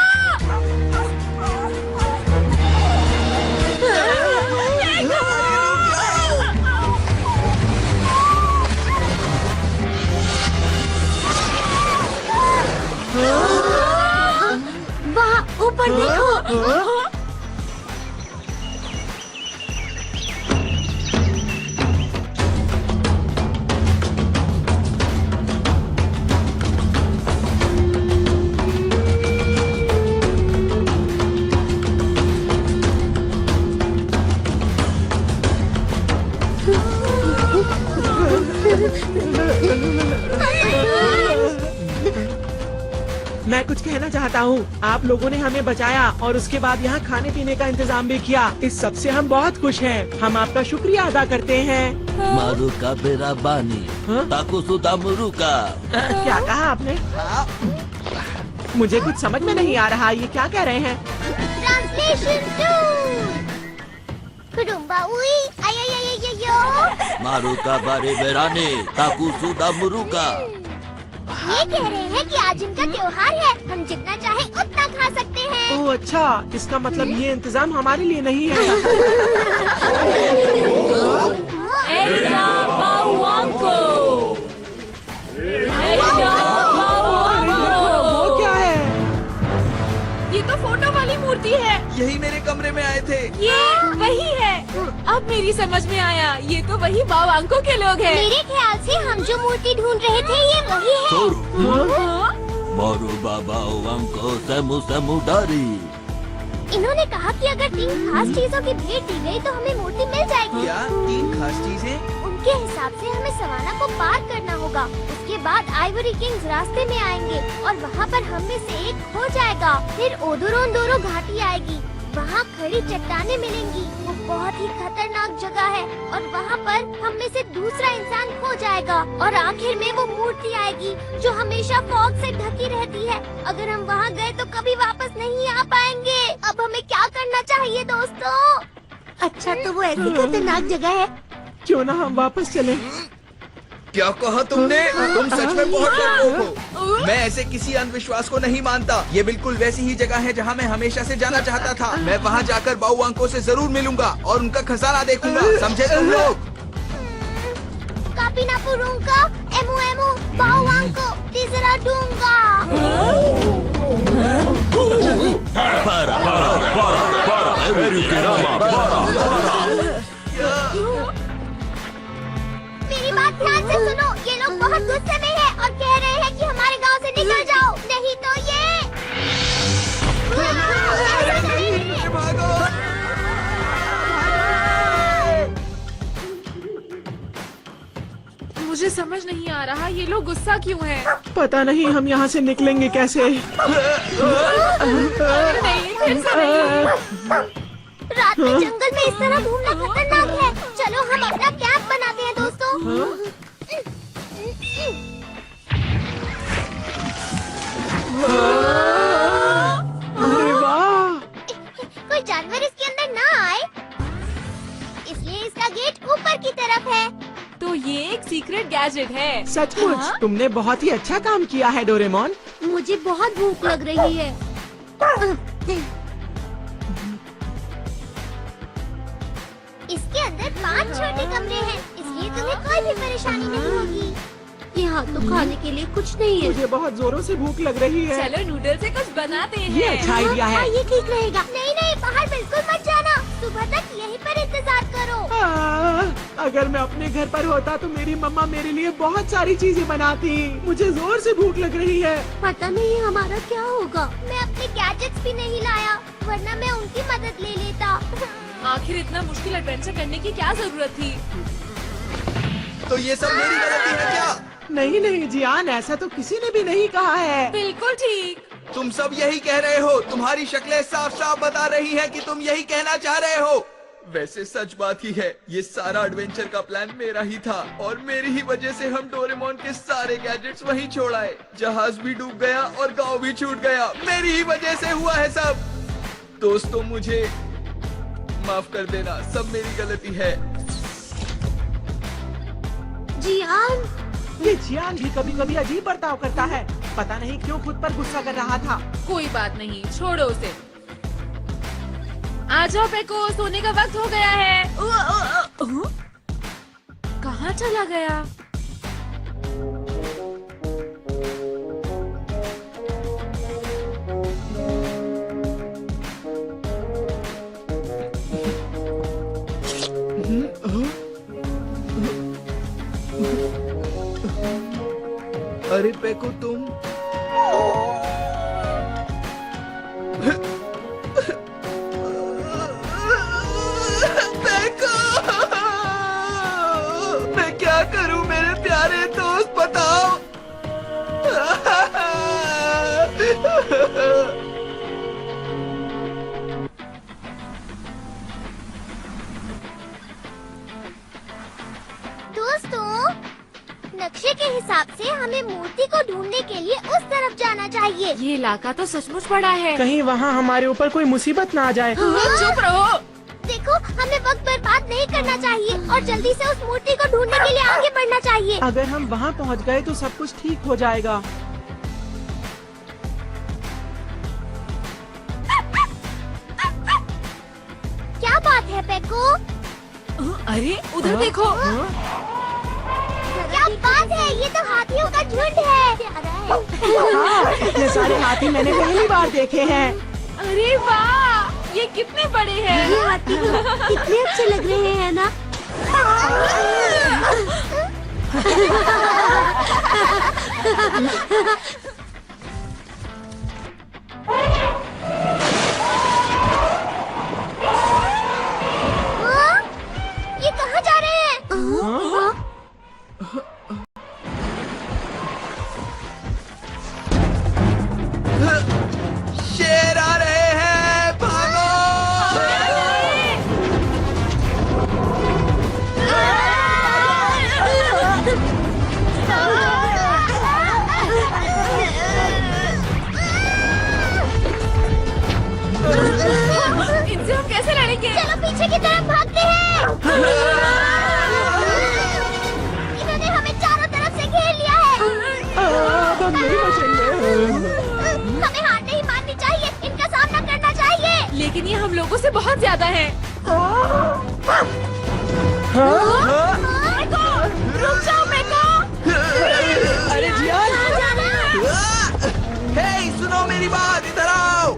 वहाँ ऊपर देखो। मैं कुछ कहना चाहता हूँ। आप लोगों ने हमें बचाया और उसके बाद यहाँ खाने पीने का इंतजाम भी किया। इस सब से हम बहुत खुश हैं। हम आपका शुक्रिया अदा करते हैं। मारुका बेरा बानी, हाँ? ताकू सुदा मुरुका। क्या कहा आपने? मुझे कुछ समझ में नहीं आ रहा। ये क्या कह रहे हैं? ट्रांसलेशन 2। कुडुम्बा उई आयो। मारुका बारे बेराने, ताकू सुदा मुरुका। ये कह रहे हैं कि आज इनका त्योहार है, हम जितना चाहे उतना खा सकते हैं। ओह अच्छा, इसका मतलब ये इंतजाम हमारे लिए नहीं है। वो क्या है? ये तो फोटो वाली मूर्ति है। यही मेरे कमरे में आए थे। ये वही है। अब मेरी समझ में आया, ये तो वही बावांको के लोग हैं। मेरे ख्याल से हम जो मूर्ति ढूंढ रहे थे ये वही है। मारू बाबा वांको समु समुदारी। इन्होंने कहा कि अगर 3 खास चीजों की भेंट दी गई तो हमें मूर्ति मिल जाएगी। क्या 3 खास चीजें? उनके हिसाब से हमें सवाना को पार करना होगा। उसके बाद आइवरी किंग्स रास्ते में आएंगे और वहाँ पर हम में से एक खो जाएगा। फिर ओदोरोंदोरो घाटी आएगी, वहाँ खड़ी चट्टानें मिलेंगी। वो बहुत ही खतरनाक जगह है और वहाँ पर हम में से दूसरा इंसान खो जाएगा और आखिर में वो मूर्ति आएगी जो हमेशा फॉग से ढकी रहती है। अगर हम वहाँ गए तो कभी वापस नहीं आ पाएंगे। अब हमें क्या करना चाहिए दोस्तों? अच्छा, तो वो ऐसी खतरनाक जगह है। क्यों ना हम वापस चलें? क्या कहा तुमने? तुम सच में बहुत डरपोक हो। मैं ऐसे किसी अंधविश्वास को नहीं मानता। ये बिल्कुल वैसी ही जगह है जहाँ मैं हमेशा से जाना चाहता था। मैं वहाँ जाकर बाउवांको से जरूर मिलूंगा और उनका खजाना देखूंगा। समझे तुम लोग? कापिनापुरुंका, एमु एमु, बाउवांको, तीसरा डूंगा। सुनो, ये लोग बहुत गुस्से में हैं और कह रहे हैं कि हमारे गांव से निकल जाओ, नहीं तो ये ऐसा नहीं। भागो। मुझे समझ नहीं आ रहा ये लोग गुस्सा क्यों हैं? पता नहीं हम यहाँ से निकलेंगे कैसे। नहीं, फिर से नहीं। रात में जंगल में इस तरह घूमना खतरनाक है। चलो हम अपना कैंप बनाते हैं दोस्तों। अरे वाह! कोई जानवर इसके अंदर ना आए, इसलिए इसका गेट ऊपर की तरफ है। तो ये एक सीक्रेट गैजेट है। सचमुच हाँ? तुमने बहुत ही अच्छा काम किया है डोरेमोन। मुझे बहुत भूख लग रही है। इसके अंदर 5 छोटे कमरे हैं, इसलिए तुम्हें कोई भी परेशानी नहीं होगी। यहाँ तो खाने के लिए कुछ नहीं है। मुझे बहुत जोरों से भूख लग रही है। चलो नूडल से कुछ बनाते हैं। ये अच्छा आइडिया है। ये ठीक रहेगा। नहीं नहीं, बाहर बिल्कुल मत जाना, सुबह तक यहीं पर इंतजार करो। अगर मैं अपने घर पर होता तो मेरी मम्मा मेरे लिए बहुत सारी चीजें बनाती। मुझे जोर से भूख लग रही है। पता नहीं हमारा क्या होगा। मैं अपने गैजेट्स भी नहीं लाया, वरना मैं उनकी मदद ले लेता। आखिर इतना मुश्किल एडवेंचर करने की क्या जरूरत थी? तो ये सब मेरी गलती है क्या? नहीं नहीं जियान, ऐसा तो किसी ने भी नहीं कहा है। बिल्कुल ठीक। तुम सब यही कह रहे हो। तुम्हारी शक्लें साफ साफ बता रही हैं कि तुम यही कहना चाह रहे हो। वैसे सच बात ही है, ये सारा एडवेंचर का प्लान मेरा ही था और मेरी ही वजह से हम डोरेमोन के सारे गैजेट्स वहीं छोड़ आए। जहाज भी डूब गया और गांव भी छूट गया। मेरी ही वजह से हुआ है सब। दोस्तों मुझे माफ कर देना, सब मेरी गलती है। जियान, ये जियान भी कभी कभी अजीब बर्ताव करता है। पता नहीं क्यों खुद पर गुस्सा कर रहा था। कोई बात नहीं, छोड़ो उसे। आ जाओ पेको, सोने का वक्त हो गया है। कहाँ चला गया? अरे पेको तुम पेको, मैं क्या करूं मेरे प्यारे दोस्त, बताओ। दोस्तों, नक्शे के हिसाब से हमें मूर्ति को ढूंढने के लिए उस तरफ जाना चाहिए। ये इलाका तो सचमुच बड़ा है। कहीं वहाँ हमारे ऊपर कोई मुसीबत ना आ जाए। चुप रहो। देखो, हमें वक्त बर्बाद नहीं करना चाहिए और जल्दी से उस मूर्ति को ढूंढने के लिए आगे बढ़ना चाहिए। अगर हम वहाँ पहुँच गए तो सब कुछ ठीक हो जाएगा। क्या बात है पेको? अरे उधर देखो। क्या बात है, ये तो हाथियों का झुंड है। हाँ, इतने सारे हाथी मैंने पहली बार देखे हैं। अरे वाह, ये कितने बड़े हैं। ये हाथी कितने अच्छे लग रहे हैं ना। ये कहाँ जा रहे हैं? शेर आ रहे हैं, भागो। इनसे हम कैसे लड़ेंगे? चलो पीछे की तरफ भागते हैं। इन्होंने हमें चारों तरफ से घेर लिया है। अब हम नहीं बचेंगे। हमें हार नहीं माननी चाहिए, इनका सामना करना चाहिए। लेकिन ये हम लोगों से बहुत ज्यादा है। रुक जाओ मेको। अरे जियान, हे, सुनो मेरी बात, इधर आओ।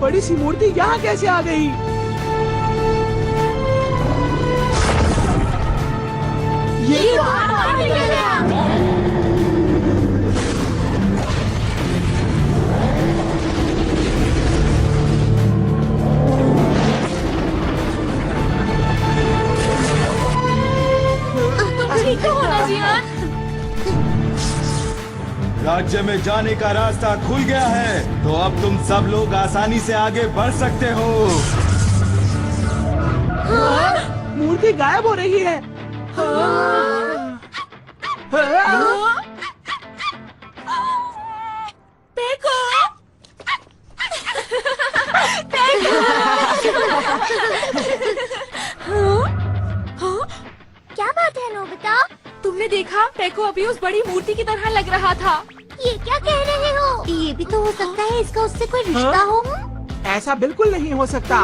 बड़ी सी मूर्ति यहाँ कैसे आ गई? ये तो बाहर निकल गया। ठीक हो ना जियान? राज्य में जाने का रास्ता खुल गया है, तो अब तुम सब लोग आसानी से आगे बढ़ सकते हो। मूर्ति गायब हो रही है। देखो क्या बात है नोबिता? तुमने देखा? पेको अभी उस बड़ी मूर्ति की तरह लग रहा था। ये क्या कह रहे हो? ये भी तो हो सकता है इसका उससे कोई रिश्ता हो। ऐसा बिल्कुल नहीं हो सकता।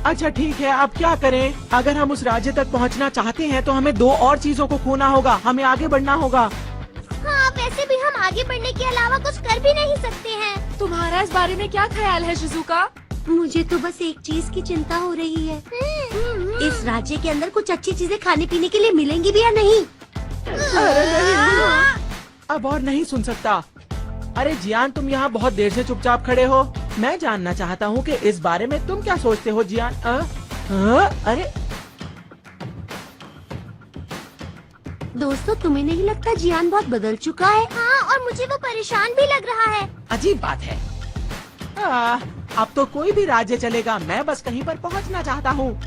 अच्छा ठीक है, अब क्या करें? अगर हम उस राज्य तक पहुंचना चाहते हैं तो हमें 2 और चीजों को खोना होगा। हमें आगे बढ़ना होगा। हाँ, वैसे भी हम आगे बढ़ने के अलावा कुछ कर भी नहीं सकते हैं। तुम्हारा इस बारे में क्या ख्याल है शिजुका? मुझे तो बस एक चीज की चिंता हो रही है, इस राज्य के अंदर कुछ अच्छी चीजें खाने पीने के लिए मिलेंगी भी या नहीं? अरे नहीं, अब और नहीं सुन सकता। अरे जियान, तुम यहाँ बहुत देर से चुपचाप खड़े हो। मैं जानना चाहता हूँ कि इस बारे में तुम क्या सोचते हो जियान? अरे दोस्तों, तुम्हें नहीं लगता जियान बहुत बदल चुका है? हाँ, और मुझे वो परेशान भी लग रहा है। अजीब बात है। अब तो कोई भी राज्य चलेगा, मैं बस कहीं पर पहुँचना चाहता हूँ।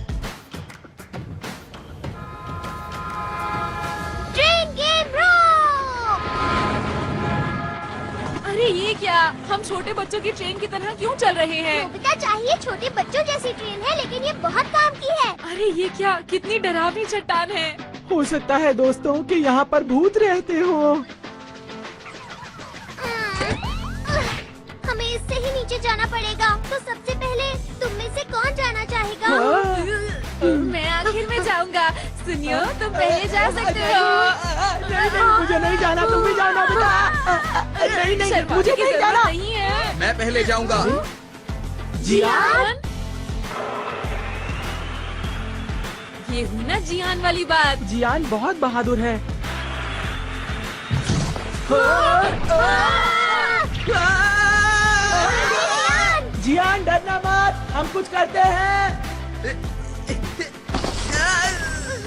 ट्रेन गेम रोक! अरे ये क्या? हम छोटे बच्चों की ट्रेन की तरह क्यों चल रहे हैं? नोबिता चाहिए छोटे बच्चों जैसी ट्रेन है, लेकिन ये बहुत काम की है। अरे ये क्या? कितनी डरावनी चट्टान है। हो सकता है दोस्तों कि यहाँ पर भूत रहते हो। हमें इससे ही नीचे जाना पड़ेगा। तो सबसे पहले तुम में से कौन जाना चाहेगा? मैं आखिर में जाऊंगा। सुनियो, तुम पहले जा सकते हो। मुझे नहीं जाना, तुम भी जाना बेटा। नहीं, शर्माने मुझे की नहीं जरूरत जाना। नहीं है। मैं पहले जाऊंगा। जियान, ये हुई ना जियान वाली बात। जियान बहुत बहादुर है। जियान, डरना मत, हम कुछ करते हैं।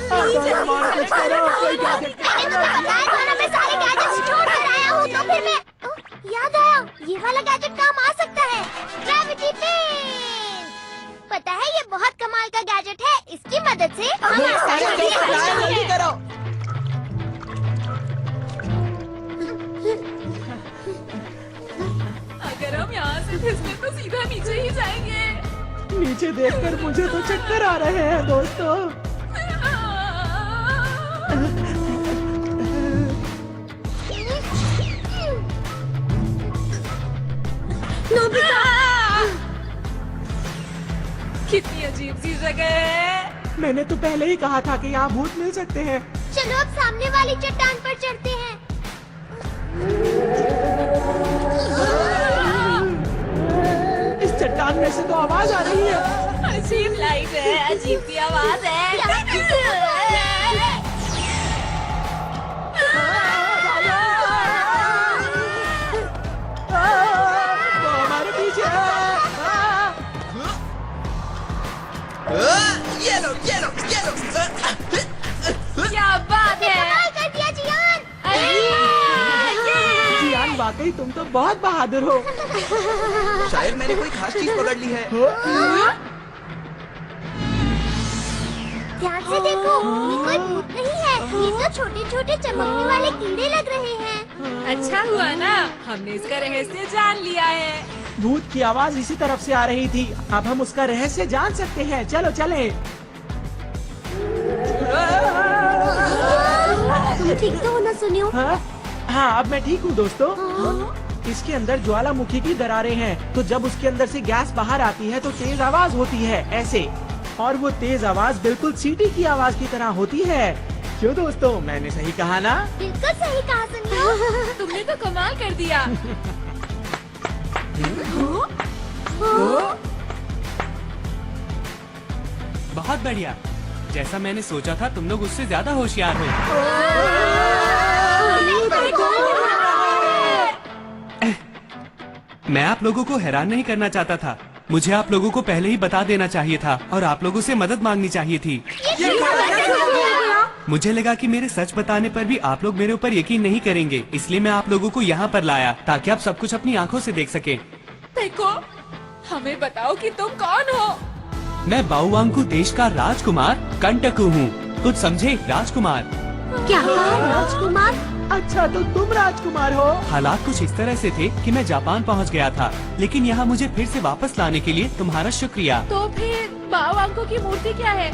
कुछ करो, कोई गैजेट मैंने तुम्हें बताया था ना, मैं सारे गैजेट्स छोड़ कर आया हूँ। तो फिर मैं याद आया, ये वाला गैजेट काम आ सकता है। Gravity pen. पता है, ये बहुत कमाल का गैजेट है। इसकी मदद से हम आसानी से करो। अगर हम यहाँ से फिसले तो सीधा नीचे ही जाएंगे। नीचे देखकर मुझे तो चक्कर आ रहे हैं दोस्तों। कितनी अजीब सी जगह है। मैंने तो पहले ही कहा था कि यहाँ भूत मिल सकते हैं। चलो अब सामने वाली चट्टान पर चढ़ते हैं। इस चट्टान में से तो आवाज आ रही है। अजीब लाइट है, अजीब सी आवाज है। वो हमारे पीछे है। ये लो। क्या बात है? कमाल कर दिया जियान। जियान, वाकई तुम तो बहुत बहादुर हो। शायद मैंने कोई खास चीज पकड़ ली है। ध्यान से देखो, ये कोई भूत नहीं है। ये तो छोटे छोटे चमकने वाले कीड़े लग रहे हैं। अच्छा हुआ ना, हमने इसका रहस्य जान लिया है। भूत की आवाज इसी तरफ से आ रही थी। अब हम उसका रहस्य जान सकते हैं। चलो चलें। तुम ठीक तो हो ना सुनियो? हाँ, अब मैं ठीक हूँ दोस्तों। इसके अंदर ज्वालामुखी की दरारें हैं, तो जब उसके अंदर से गैस बाहर आती है तो तेज आवाज होती है ऐसे, और वो तेज आवाज बिल्कुल सीटी की आवाज की तरह होती है। क्यों दोस्तों, मैंने सही कहा ना? बिल्कुल सही कहा सुनियो। तुमने तो कमाल कर दिया। बहुत बढ़िया। जैसा मैंने सोचा था, तुम लोग उससे ज्यादा होशियार हो। मैं आप लोगों को हैरान नहीं करना चाहता था। मुझे आप लोगों को पहले ही बता देना चाहिए था और आप लोगों से मदद मांगनी चाहिए थी। मुझे लगा कि मेरे सच बताने पर भी आप लोग मेरे ऊपर यकीन नहीं करेंगे, इसलिए मैं आप लोगों को यहाँ पर लाया ताकि आप सब कुछ अपनी आंखों से देख सकें। देखो, हमें बताओ कि तुम कौन हो? मैं बाउवांकू देश का राजकुमार कंटकू हूँ। कुछ समझे? राजकुमार। क्या राजकुमार? अच्छा, तो तुम राजकुमार हो? हालात कुछ इस तरह से थे कि मैं जापान पहुँच गया था, लेकिन यहाँ मुझे फिर से वापस लाने के लिए तुम्हारा शुक्रिया। तो फिर बाओवांको की मूर्ति क्या है?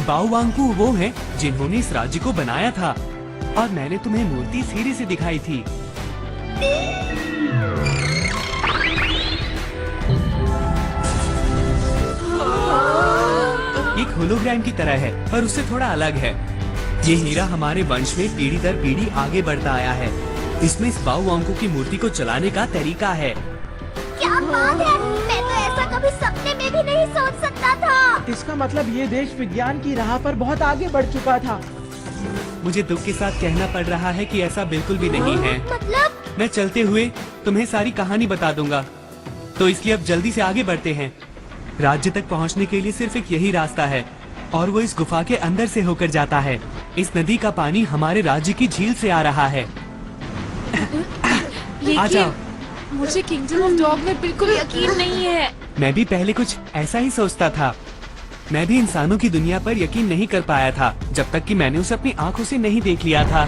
बाउवांकू वो हैं जिन्होंने इस राज्य को बनाया था और मैंने तुम्हें मूर्ति सीढ़ी से दिखाई थी। एक होलोग्राम की तरह है, पर उससे थोड़ा अलग है। ये हीरा हमारे वंश में पीढ़ी दर पीढ़ी आगे बढ़ता आया है। इसमें इस बाउवांकू की मूर्ति को चलाने का तरीका है। क्या बात है! मैं तो ऐसा कभी सपने में भी नहीं सोच सकता था। इसका मतलब ये देश विज्ञान की राह पर बहुत आगे बढ़ चुका था। मुझे दुख के साथ कहना पड़ रहा है कि ऐसा बिल्कुल भी नहीं है। मतलब? मैं चलते हुए तुम्हें सारी कहानी बता दूंगा, तो इसलिए अब जल्दी से आगे बढ़ते हैं। राज्य तक पहुंचने के लिए सिर्फ एक यही रास्ता है और वो इस गुफा के अंदर से होकर जाता है। इस नदी का पानी हमारे राज्य की झील से आ रहा है। आ जाओ। मुझे किंगडम ऑफ डॉग में बिल्कुल यकीन नहीं है। मैं भी पहले कुछ ऐसा ही सोचता था। मैं भी इंसानों की दुनिया पर यकीन नहीं कर पाया था जब तक कि मैंने उसे अपनी आंखों से नहीं देख लिया था।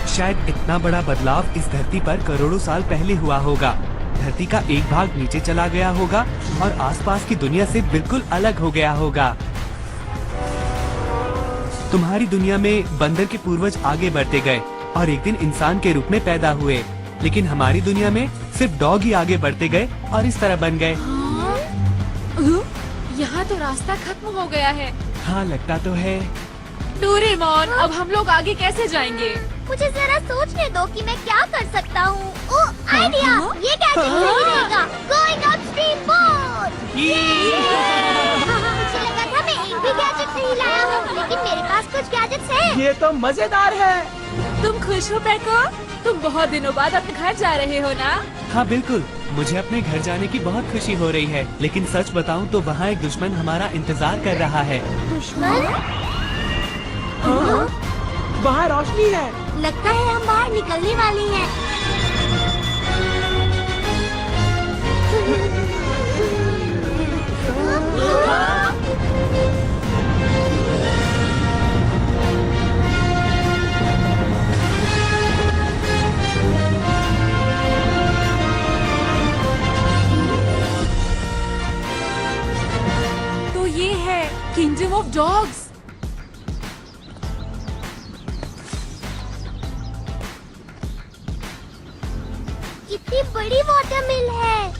शायद इतना बड़ा बदलाव इस धरती पर करोड़ों साल पहले हुआ होगा। धरती का एक भाग नीचे चला गया होगा और आसपास की दुनिया से बिल्कुल अलग हो गया होगा। तुम्हारी दुनिया में बंदर के पूर्वज आगे बढ़ते गए और एक दिन इंसान के रूप में पैदा हुए, लेकिन हमारी दुनिया में सिर्फ डॉग ही आगे बढ़ते गए और इस तरह बन गए। यहाँ तो रास्ता खत्म हो गया है। हाँ, लगता तो है। डोरेमोन, अब हम लोग आगे कैसे जाएंगे? मुझे जरा सोचने दो कि मैं क्या कर सकता हूँ। ओह, आइडिया! ये गैजेट सही रहेगा। Going upstream boat. मुझे लगा था मैं एक भी गैजेट नहीं लाया हूँ, लेकिन मेरे पास कुछ गैजेट्स हैं। ये तो मजेदार है। तुम खुश हो पैको? तुम बहुत दिनों बाद अपने घर जा रहे हो ना? हाँ बिल्कुल, मुझे अपने घर जाने की बहुत खुशी हो रही है, लेकिन सच बताऊं तो वहाँ एक दुश्मन हमारा इंतजार कर रहा है। दुश्मन? वहाँ रोशनी है। लगता है हम बाहर निकलने वाले हैं। तो ये है किंगडम ऑफ डॉग्स। कितनी बड़ी वाटर मिल है।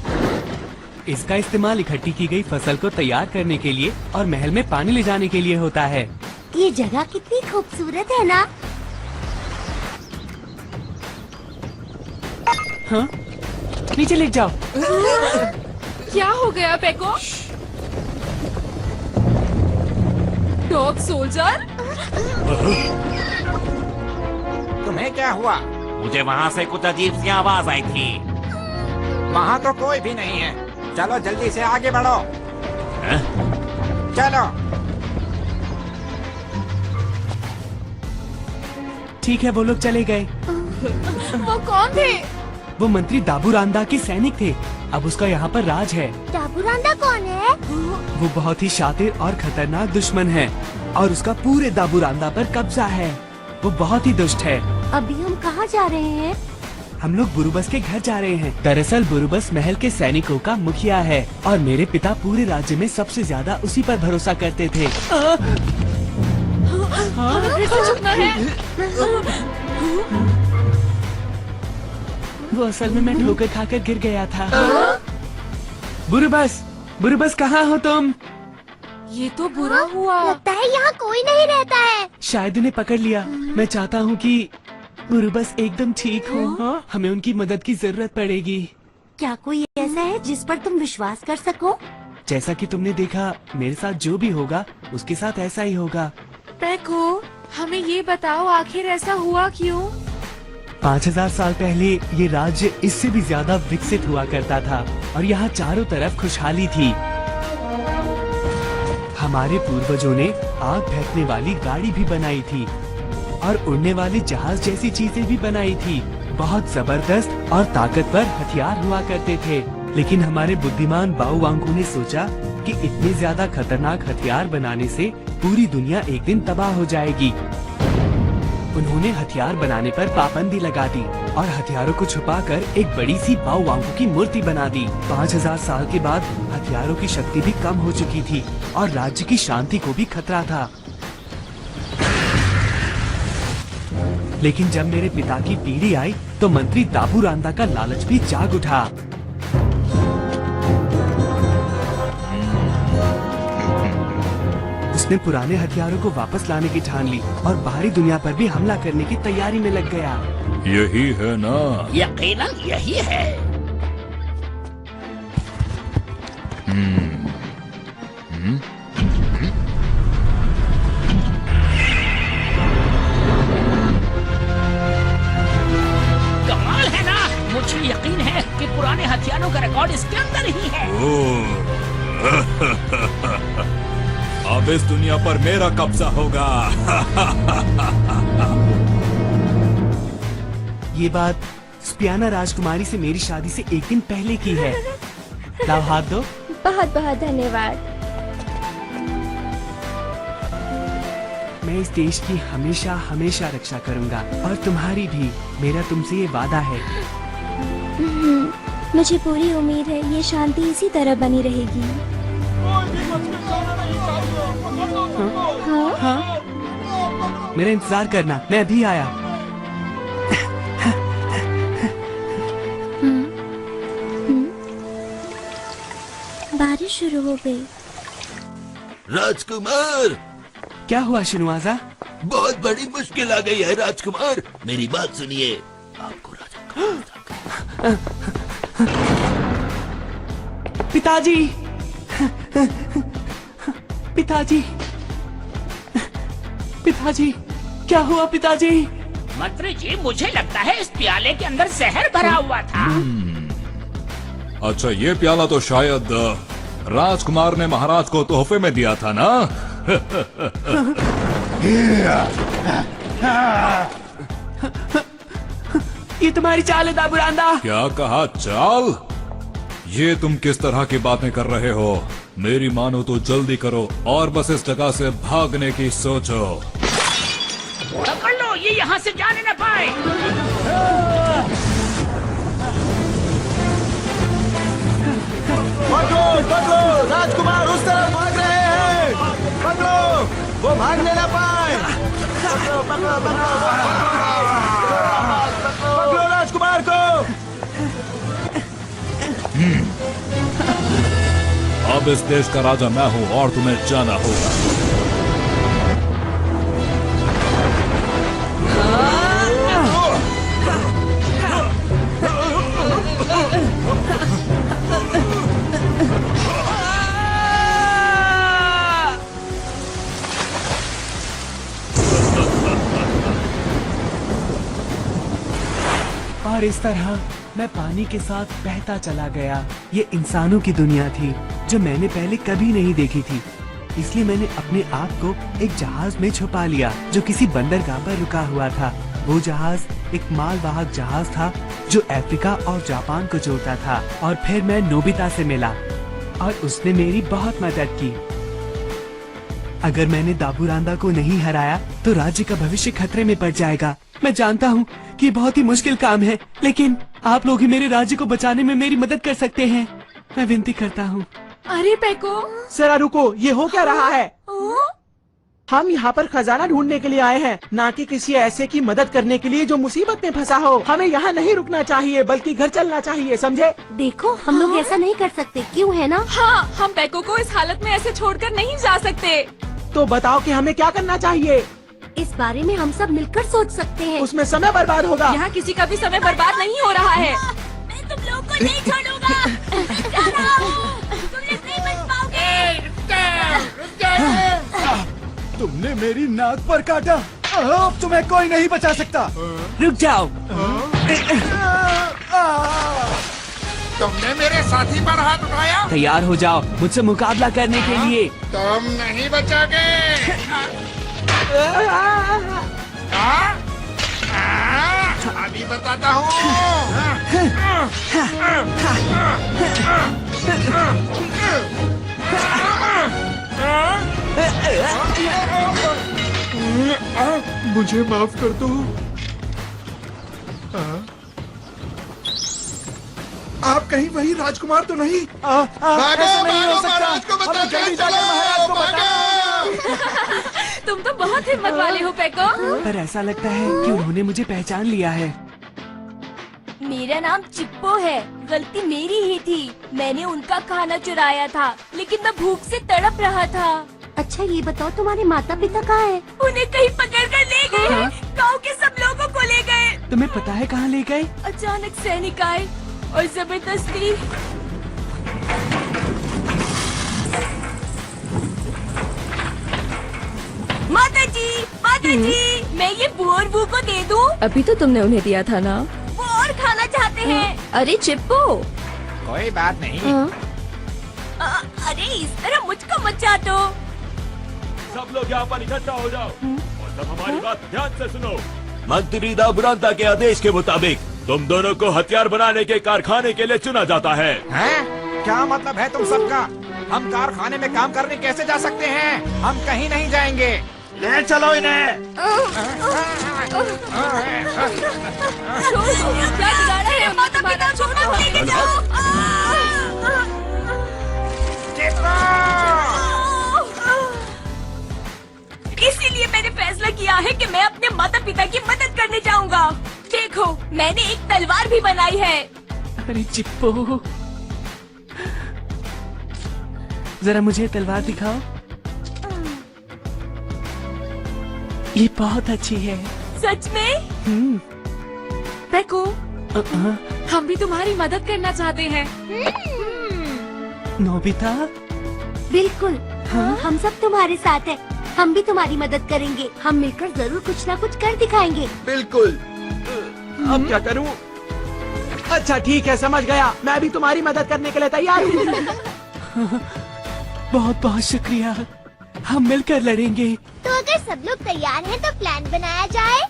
इसका इस्तेमाल इकट्ठी की गई फसल को तैयार करने के लिए और महल में पानी ले जाने के लिए होता है। ये जगह कितनी खूबसूरत है ना? हाँ, नीचे ले जाओ। क्या हो गया पैको? Dog soldier? तुम्हें क्या हुआ? मुझे वहाँ से कुछ अजीब सी आवाज आई थी। वहाँ तो कोई भी नहीं है। चलो जल्दी से आगे बढ़ो। चलो। ठीक है, वो लोग चले गए। वो कौन थे? वो मंत्री दाबूरांदा के सैनिक थे। अब उसका यहाँ पर राज है। दाबूरांदा कौन है? वो बहुत ही शातिर और खतरनाक दुश्मन है और उसका पूरे दाबूरांदा पर कब्जा है। वो बहुत ही दुष्ट है। अभी हम कहाँ जा रहे हैं? हम लोग बुरुबस के घर जा रहे हैं। दरअसल बुरुबस महल के सैनिकों का मुखिया है और मेरे पिता पूरे राज्य में सबसे ज्यादा उसी पर भरोसा करते थे। हमें तो छुपना है। वो असल में मैं ठोकर खाकर गिर गया था। बुरुबस, बुरुबस कहाँ हो तुम? ये तो बुरा हुआ। लगता है यहाँ कोई नहीं रहता है। शायद उन्हें पकड़ लिया। मैं चाहता हूँ कि बुरुबस एकदम ठीक हो। हमें उनकी मदद की जरूरत पड़ेगी। क्या कोई ऐसा है जिस पर तुम विश्वास कर सको? जैसा कि तुमने देखा, मेरे साथ जो भी होगा उसके साथ ऐसा ही होगा। पैको, हमें ये बताओ आखिर ऐसा हुआ क्यों? 5000 साल पहले ये राज्य इससे भी ज्यादा विकसित हुआ करता था और यहाँ चारों तरफ खुशहाली थी। हमारे पूर्वजों ने आग फेंकने वाली गाड़ी भी बनाई थी और उड़ने वाले जहाज जैसी चीजें भी बनाई थी। बहुत जबरदस्त और ताकतवर हथियार हुआ करते थे, लेकिन हमारे बुद्धिमान बाओवांगू ने सोचा कि इतने ज्यादा खतरनाक हथियार बनाने से पूरी दुनिया एक दिन तबाह हो जाएगी। उन्होंने हथियार बनाने पर पाबंदी लगा दी और हथियारों को छुपाकर एक बड़ी सी बाओवांगू की मूर्ति बना दी। 5000 साल के बाद हथियारों की शक्ति भी कम हो चुकी थी और राज्य की शांति को भी खतरा था। लेकिन जब मेरे पिता की पीढ़ी आई तो मंत्री दाबूरांदा का लालच भी जाग उठा। उसने पुराने हथियारों को वापस लाने की ठान ली और बाहरी दुनिया पर भी हमला करने की तैयारी में लग गया। यही है ना? यकीनन यही है। कमाल है ना, मुझे यकीन है कि पुराने हथियारों का रिकॉर्ड इसके अंदर ही है। अब इस दुनिया पर मेरा कब्जा होगा। ये बात स्पियाना राजकुमारी से मेरी शादी से एक दिन पहले की है। लाओ हाथ दो। बहुत बहुत धन्यवाद। मैं इस देश की हमेशा हमेशा रक्षा करूंगा और तुम्हारी भी। मेरा तुमसे ये वादा है। मुझे पूरी उम्मीद है ये शांति इसी तरह बनी रहेगी। हाँ? मेरा इंतजार करना, मैं अभी आया। बारिश शुरू हो गई। राजकुमार, क्या हुआ शिनुआजा? बहुत बड़ी मुश्किल आ गई है राजकुमार। मेरी बात सुनिए। आपको राजा पिताजी, पिताजी, पिताजी, क्या हुआ पिताजी? मंत्री जी, मुझे लगता है इस प्याले के अंदर जहर भरा हुआ था। अच्छा, ये प्याला तो शायद राजकुमार ने महाराज को तोहफे में दिया था ना? ये तुम्हारी चाल है दाबूरांदा। क्या कहा चाल? ये तुम किस तरह की बातें कर रहे हो? मेरी मानो तो जल्दी करो और बस इस जगह से भागने की सोचो। पकड़ लो, ये यहाँ से जाने न पाए। पकड़ो, राजकुमार उस तरफ भाग रहे हैं। पकड़ो, वो भागने न पाए। पकड़ो राजकुमार को। अब इस देश का राजा मैं हूँ और तुम्हें जाना होगा। और इस तरह मैं पानी के साथ बहता चला गया। ये इंसानों की दुनिया थी जो मैंने पहले कभी नहीं देखी थी। इसलिए मैंने अपने आप को एक जहाज में छुपा लिया जो किसी बंदरगाह पर रुका हुआ था। वो जहाज एक मालवाहक जहाज था जो अफ्रीका और जापान को जोड़ता था। और फिर मैं नोबिता से मिला और उसने मेरी बहुत मदद की। अगर मैंने दाबूरांदा को नहीं हराया तो राज्य का भविष्य खतरे में पड़ जाएगा। मैं जानता हूँ कि बहुत ही मुश्किल काम है, लेकिन आप लोग ही मेरे राज्य को बचाने में मेरी मदद कर सकते हैं। मैं विनती करता हूँ। अरे पैको, जरा रुको, ये हो क्या रहा है? हम यहाँ पर खजाना ढूंढने के लिए आए हैं, ना कि किसी ऐसे की मदद करने के लिए जो मुसीबत में फंसा हो। हमें यहाँ नहीं रुकना चाहिए बल्कि घर चलना चाहिए, समझे? देखो, हम लोग ऐसा नहीं कर सकते, क्यों है ना? हाँ, हम पैको को इस हालत में ऐसे छोड़कर नहीं जा सकते। तो बताओ कि हमें क्या करना चाहिए? इस बारे में हम सब मिलकर सोच सकते हैं। उसमें समय बर्बाद होगा। यहाँ किसी का भी समय बर्बाद नहीं हो रहा है। मैं तुम लोगों को नहीं छोड़ूंगा। मैं जा रहा हूँ। तुम लोग नहीं बच पाओगे। तुमने मेरी नाक पर काटा। अब तुम्हें कोई नहीं बचा सकता। रुक जाओ। तुमने मेरे साथी पर हाथ उठाया। तैयार हो जाओ मुझसे मुकाबला करने के लिए। तुम नहीं बचोगे। अभी बताता हूँ। मुझे माफ कर दो। आप कहीं वही राजकुमार तो नहीं? ऐसा नहीं हो सकता। हमें जल्दी जाकर महाराज को तुम तो बहुत हिम्मत वाले हो पेको। पर ऐसा लगता है कि उन्होंने मुझे पहचान लिया है। मेरा नाम चिप्पो है। गलती मेरी ही थी। मैंने उनका खाना चुराया था, लेकिन मैं भूख से तड़प रहा था। अच्छा ये बताओ तुम्हारे माता पिता कहाँ हैं? उन्हें कहीं पकड़ कर ले गए हैं। गाँव के सब लोगों को ले गए। तुम्हें पता है कहाँ ले गए? अचानक सैनिक आए और जबरदस्ती। माता जी, मैं ये बुअरबू को दे दूं? अभी तो तुमने उन्हें दिया था ना। वो और खाना चाहते हैं। अरे चिप्पो। कोई बात नहीं। अरे इस तरह मुझको मत चाटो। सब लोग यहाँ पर इकट्ठा हो जाओ और सब हमारी बात ध्यान से सुनो। मंत्री दाबुरांता के आदेश के मुताबिक तुम दोनों को हथियार बनाने के कारखाने के लिए चुना जाता है। हैं? क्या मतलब है तुम सबका? हम कारखाने में काम करने कैसे जा सकते हैं? हम कहीं नहीं जाएंगे। ले चलो इन्हें। क्या बिगाड़ा है? माता पिता छोड़ो, लेके जाओ। इसीलिए मैंने फैसला किया है कि मैं अपने माता पिता की मदद करने जाऊंगा। देखो, मैंने एक तलवार भी बनाई है। अरे चिप्पो, जरा मुझे तलवार दिखाओ। ये बहुत अच्छी है। सच में? पेको, हम भी तुम्हारी मदद करना चाहते हैं। नोबिता, बिल्कुल। हम सब तुम्हारे साथ हैं। हम भी तुम्हारी मदद करेंगे। हम मिलकर जरूर कुछ ना कुछ कर दिखाएंगे। बिल्कुल। अब क्या करूं? अच्छा ठीक है, समझ गया। मैं भी तुम्हारी मदद करने के लिए तैयार हूँ। बहुत बहुत शुक्रिया। हम मिलकर लड़ेंगे। तो अगर सब लोग तैयार हैं तो प्लान बनाया जाए।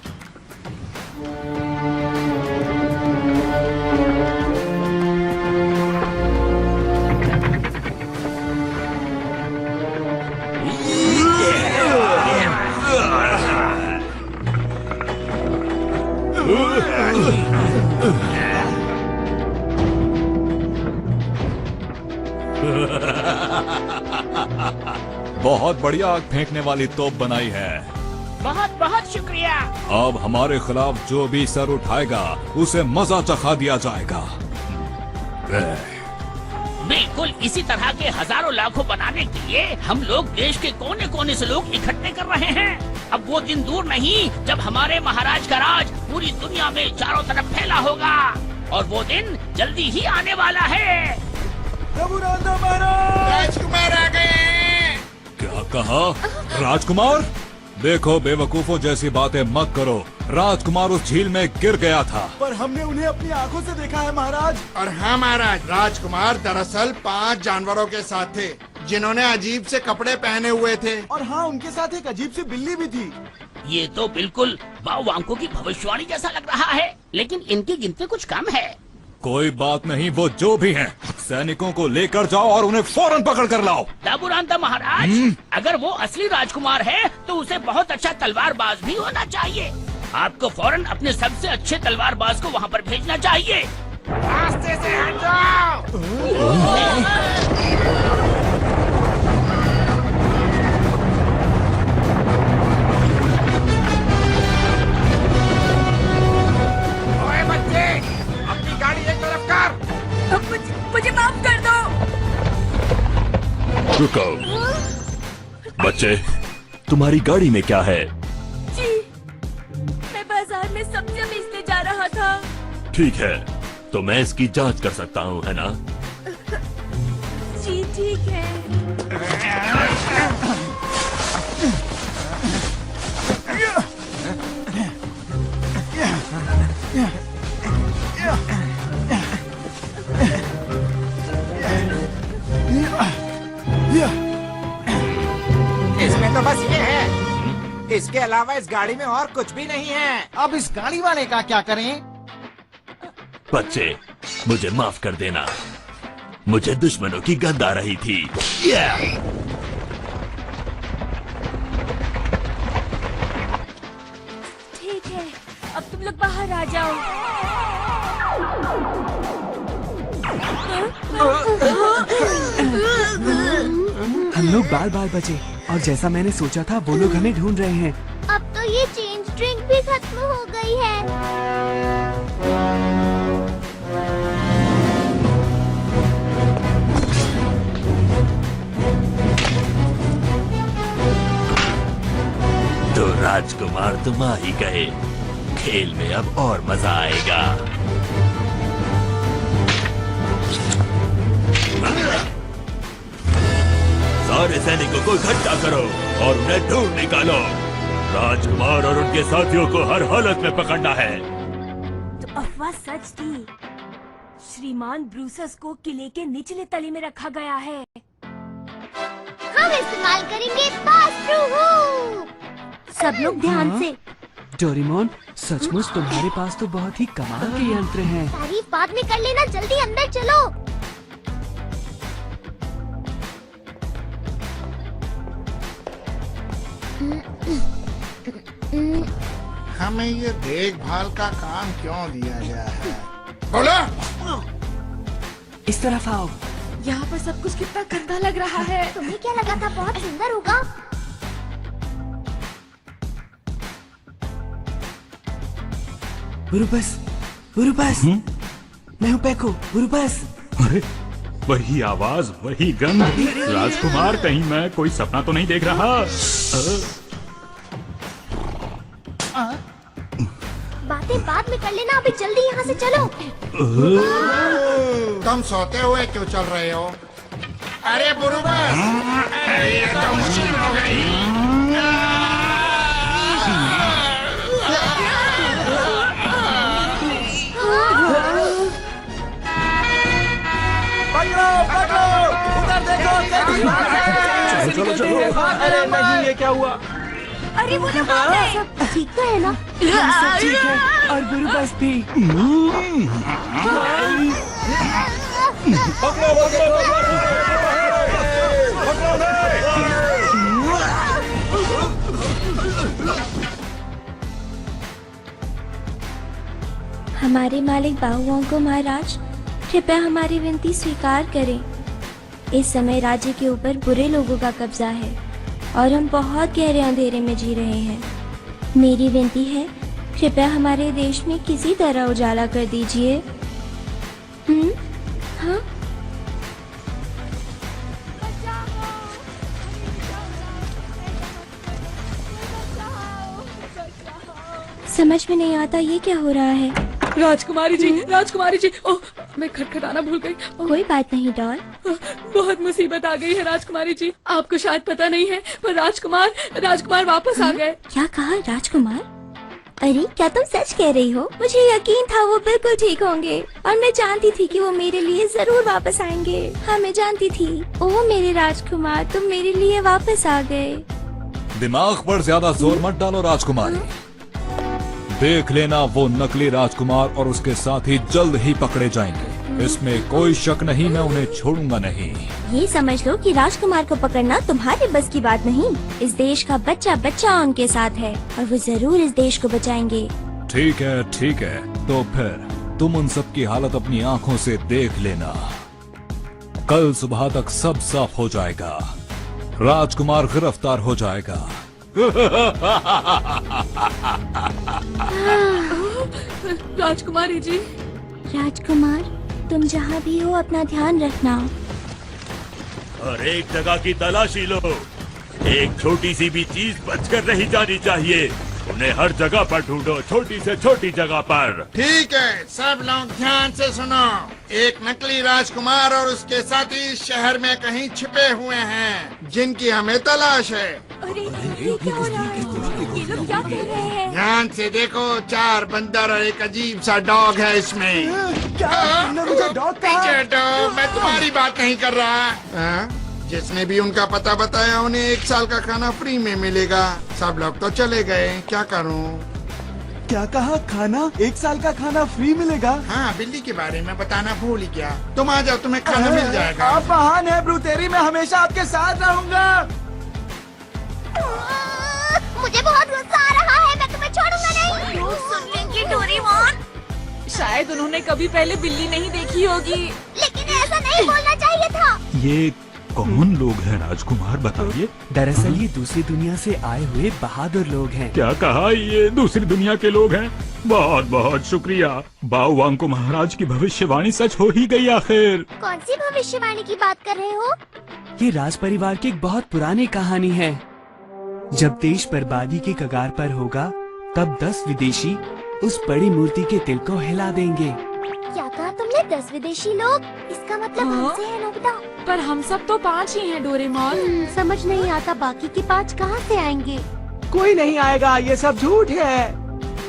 बहुत बढ़िया आग फेंकने वाली तोप बनाई है। बहुत बहुत शुक्रिया। अब हमारे खिलाफ जो भी सर उठाएगा उसे मजा चखा दिया जाएगा। बिल्कुल इसी तरह के हजारों लाखों बनाने के लिए हम लोग देश के कोने कोने से लोग इकट्ठे कर रहे हैं। अब वो दिन दूर नहीं जब हमारे महाराज का राज पूरी दुनिया में चारों तरफ फैला होगा, और वो दिन जल्दी ही आने वाला है। राजकुमार आ गए। क्या कहा? राजकुमार? देखो बेवकूफों जैसी बातें मत करो। राजकुमार उस झील में गिर गया था। पर हमने उन्हें अपनी आंखों से देखा है महाराज। और हाँ महाराज, राजकुमार दरअसल 5 जानवरों के साथ थे जिन्होंने अजीब से कपड़े पहने हुए थे। और हाँ, उनके साथ एक अजीब सी बिल्ली भी थी। ये तो बिल्कुल बाओवांको की भविष्यवाणी जैसा लग रहा है, लेकिन इनकी गिनती कुछ कम है। कोई बात नहीं, वो जो भी हैं, सैनिकों को लेकर जाओ और उन्हें फौरन पकड़ कर लाओ। दाबुरांता महाराज, अगर वो असली राजकुमार है तो उसे बहुत अच्छा तलवारबाज भी होना चाहिए। आपको फौरन अपने सबसे अच्छे तलवारबाज को वहाँ पर भेजना चाहिए। रास्ते से हट जाओ। ओए बच्चे, अपनी गाड़ी एक तरफ कर। मुझे माफ कर दो। रुको बच्चे, तुम्हारी गाड़ी में क्या है? जी, मैं बाजार में सब्जियां बेचने जा रहा था। ठीक है, तो मैं इसकी जांच कर सकता हूँ, है ना? जी ठीक है। अलावा इस गाड़ी में और कुछ भी नहीं है। अब इस गाड़ी वाले का क्या करें? बच्चे, मुझे माफ कर देना। मुझे दुश्मनों की गंध आ रही थी। ठीक है, अब तुम लोग बाहर आ जाओ। हम लोग बाल बाल बचे और जैसा मैंने सोचा था वो लोग हमें ढूंढ रहे हैं। अब तो ये चेंज ड्रिंक भी खत्म हो गई है। तो राजकुमार तुम आ ही गए। खेल में अब और मजा आएगा। सारे सैनिकों को इकट्ठा करो और उन्हें ढूंढ निकालो। राजकुमार और उनके साथियों को हर हालत में पकड़ना है। तो अफवाह सच थी। श्रीमान ब्रूसस को किले के निचले तले में रखा गया है। हम इस्तेमाल करेंगे पास थ्रू हुक। सब लोग ध्यान से। डोरेमोन, सचमुच तुम्हारे पास तो बहुत ही कमाल के यंत्र हैं। तारीफ बाद में कर लेना, जल्दी अंदर चलो। हमें ये देखभाल का काम क्यों दिया गया है? बोलो। इस तरफ आओ। यहाँ पर सब कुछ कितना गंदा लग रहा है। तुम्हें क्या लगा था बहुत सुंदर होगा? बुरुबस, बुरुबस, मैं हूँ पेको, बुरुबस। अरे वही आवाज, वही गंध। राजकुमार, कहीं मैं कोई सपना तो नहीं देख रहा? बातें बाद में कर लेना, अभी जल्दी यहाँ से चलो। तुम सोते हुए क्यों चल रहे हो? अरे बुरुबस, ये तो मुश्किल हो गई। चलो चलो। अरे नहीं, ये क्या हुआ? अरे वो लोग आ गए। सब ठीक तो है ना? हम सब ठीक है और बुरुबस भी। हमारे मालिक बाहुओं महाराज, कृपया हमारी विनती स्वीकार करें। इस समय राज्य के ऊपर बुरे लोगों का कब्जा है और हम बहुत गहरे अंधेरे में जी रहे हैं। मेरी विनती है, कृपया हमारे देश में किसी तरह उजाला कर दीजिए। हाँ? समझ में नहीं आता ये क्या हो रहा है। राजकुमारी जी, राजकुमारी जी, ओह मैं खटखटाना भूल गई। कोई बात नहीं डॉल। बहुत मुसीबत आ गई है राजकुमारी जी। आपको शायद पता नहीं है, पर राजकुमार वापस आ गए। क्या कहा राजकुमार? अरे क्या तुम सच कह रही हो? मुझे यकीन था वो बिल्कुल ठीक होंगे और मैं जानती थी कि वो मेरे लिए जरूर वापस आएंगे। हाँ मैं जानती थी। ओह मेरे राजकुमार, तुम मेरे लिए वापस आ गए। दिमाग पर ज्यादा जोर मत डालो राजकुमारी। देख लेना, वो नकली राजकुमार और उसके साथी जल्द ही पकड़े जाएंगे। इसमें कोई शक नहीं, मैं उन्हें छोड़ूंगा नहीं। ये समझ लो कि राजकुमार को पकड़ना तुम्हारे बस की बात नहीं। इस देश का बच्चा बच्चा उनके साथ है और वो जरूर इस देश को बचाएंगे। ठीक है, तो फिर तुम उन सब की हालत अपनी आंखों से देख लेना। कल सुबह तक सब साफ हो जाएगा। राजकुमार गिरफ्तार हो जाएगा। राजकुमारी जी। राजकुमार, तुम जहाँ भी हो अपना ध्यान रखना। हर एक जगह की तलाशी लो। एक छोटी सी भी चीज बचकर नहीं जानी चाहिए। उन्हें हर जगह पर ढूंढो, छोटी से छोटी जगह पर। ठीक है, सब लोग ध्यान से सुनो। एक नकली राजकुमार और उसके साथी इस शहर में कहीं छिपे हुए हैं, जिनकी हमें तलाश है। अरे ये क्या हो रहा है? ये लोग क्या कह रहे हैं? ध्यान से देखो, 4 बंदर और एक अजीब सा डॉग है इसमें। क्या तुमने मुझे डॉग कहा? पीछे हटो, मैं तुम्हारी बात नहीं कर रहा। जिसने भी उनका पता बताया उन्हें 1 साल का खाना फ्री में मिलेगा। सब लोग तो चले गए, क्या करूं? क्या कहा? खाना? 1 साल का खाना फ्री मिलेगा? हाँ, बिल्ली के बारे में बताना भूल ही गया। तुम आ जाओ, तुम्हें खाना मिल जाएगा। आप महान है ब्रू तेरी, मैं हमेशा आपके साथ रहूंगा। मुझे बहुत गुस्सा आ रहा है, मैं तुम्हें छोड़ूंगा नहीं। सुन लेंगे डोरेमोन। शायद उन्होंने कभी पहले बिल्ली नहीं देखी होगी। लेकिन ऐसा नहीं बोलना चाहिए था। ये कौन लोग हैं राजकुमार, बताइए। दरअसल ये दूसरी दुनिया से आए हुए बहादुर लोग हैं। क्या कहा? ये दूसरी दुनिया के लोग हैं? बहुत बहुत शुक्रिया। बाओ वांको महाराज की भविष्यवाणी सच हो ही गई आखिर। कौन सी भविष्यवाणी की बात कर रहे हो? ये राज परिवार की एक बहुत पुरानी कहानी है। जब देश बर्बादी के कगार पर होगा, तब 10 विदेशी उस बड़ी मूर्ति के तिल को हिला देंगे। क्या कहा तुमने? 10 विदेशी लोग? इसका मतलब हमसे है नोबिता। पर हम सब तो 5 ही हैं डोरेमोन। समझ नहीं आता बाकी के 5 कहाँ से आएंगे। कोई नहीं आएगा, ये सब झूठ है।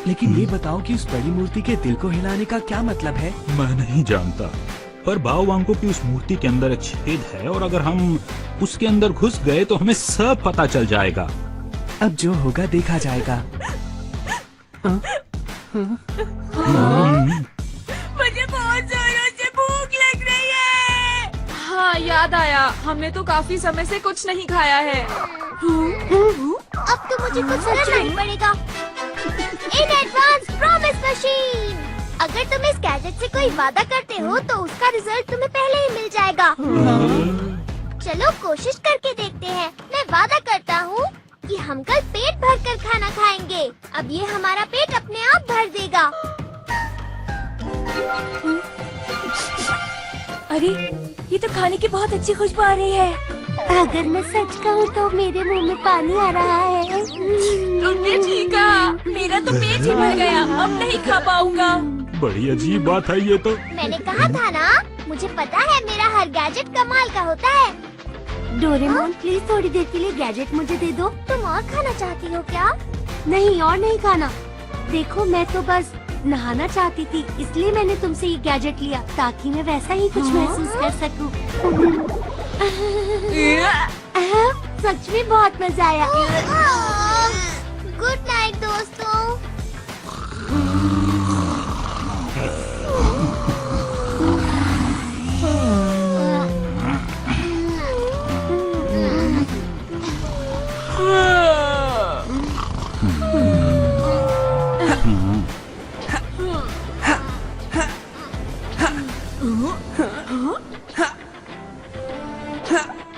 लेकिन ये बताओ कि उस बड़ी मूर्ति के दिल को हिलाने का क्या मतलब है? मैं नहीं जानता, पर बाओ वांको की उस मूर्ति के अंदर एक छेद है और अगर हम उसके अंदर घुस गए तो हमें सब पता चल जाएगा। अब जो होगा देखा जाएगा। मुझे बहुत जोरों से भूख लग रही है। हाँ, याद आया, हमने तो काफी समय से कुछ नहीं खाया है। अब तो मुझे कुछ करना ही पड़ेगा। In advance promise machine. अगर तुम इस गैजेट से कोई वादा करते हो तो उसका रिजल्ट तुम्हें पहले ही मिल जाएगा। चलो कोशिश करके देखते हैं। मैं वादा करता हूँ कि हम कल पेट भर कर खाना खाएंगे। अब ये हमारा पेट अपने आप भर देगा। अरे ये तो खाने की बहुत अच्छी खुशबू आ रही है। अगर मैं सच कहूँ तो मेरे मुंह में पानी आ रहा है। तुमने ठीक कहा, मेरा तो पेट ही भर गया, अब नहीं खा पाऊंगा। बड़ी अजीब बात है ये तो। मैंने कहा था ना, मुझे पता है मेरा हर गैजेट कमाल का होता है। डोरेमोन प्लीज थोड़ी देर के लिए गैजेट मुझे दे दो। तुम और खाना चाहती हो क्या? नहीं, और नहीं खाना। देखो मैं तो बस नहाना चाहती थी, इसलिए मैंने तुमसे ये गैजेट लिया ताकि मैं वैसा ही कुछ महसूस कर सकूं। सच में बहुत मजा आया। गुड नाइट दोस्तों।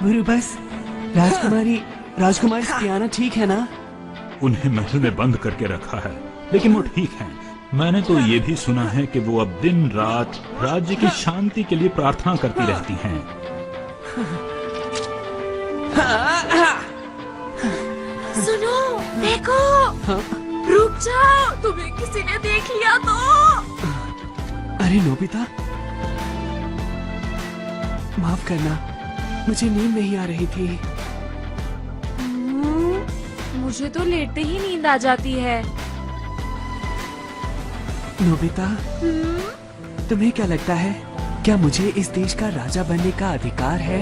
गुरु बस राजकुमारी स्पियाना ठीक है ना? उन्हें महल में बंद करके रखा है, लेकिन वो ठीक हैं। मैंने तो ये भी सुना है कि वो अब दिन रात राज्य की शांति के लिए प्रार्थना करती रहती हैं। सुनो, देखो। रुक जाओ, तुम्हें किसी ने देख लिया तो। अरे नोबिता, माफ करना, मुझे नींद नहीं आ रही थी। मुझे तो लेटते ही नींद आ जाती है। नोबिता, तुम्हें क्या लगता है, क्या मुझे इस देश का राजा बनने का अधिकार है?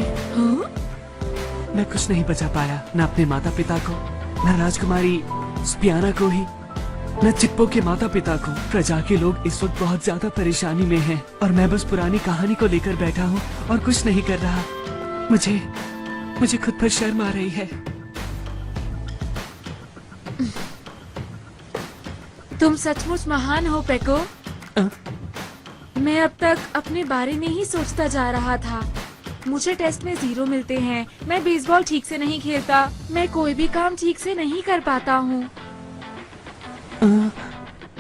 मैं कुछ नहीं बचा पाया, न अपने माता पिता को, न राजकुमारी स्पियाना को ही, न चिप्पो के माता पिता को। प्रजा के लोग इस वक्त बहुत ज्यादा परेशानी में हैं और मैं बस पुरानी कहानी को लेकर बैठा हूँ और कुछ नहीं कर रहा। मुझे खुद पर शर्म आ रही है। तुम सचमुच महान हो पेको। मैं अब तक अपने बारे में ही सोचता जा रहा था। मुझे टेस्ट में 0 मिलते हैं, मैं बेसबॉल ठीक से नहीं खेलता, मैं कोई भी काम ठीक से नहीं कर पाता हूँ।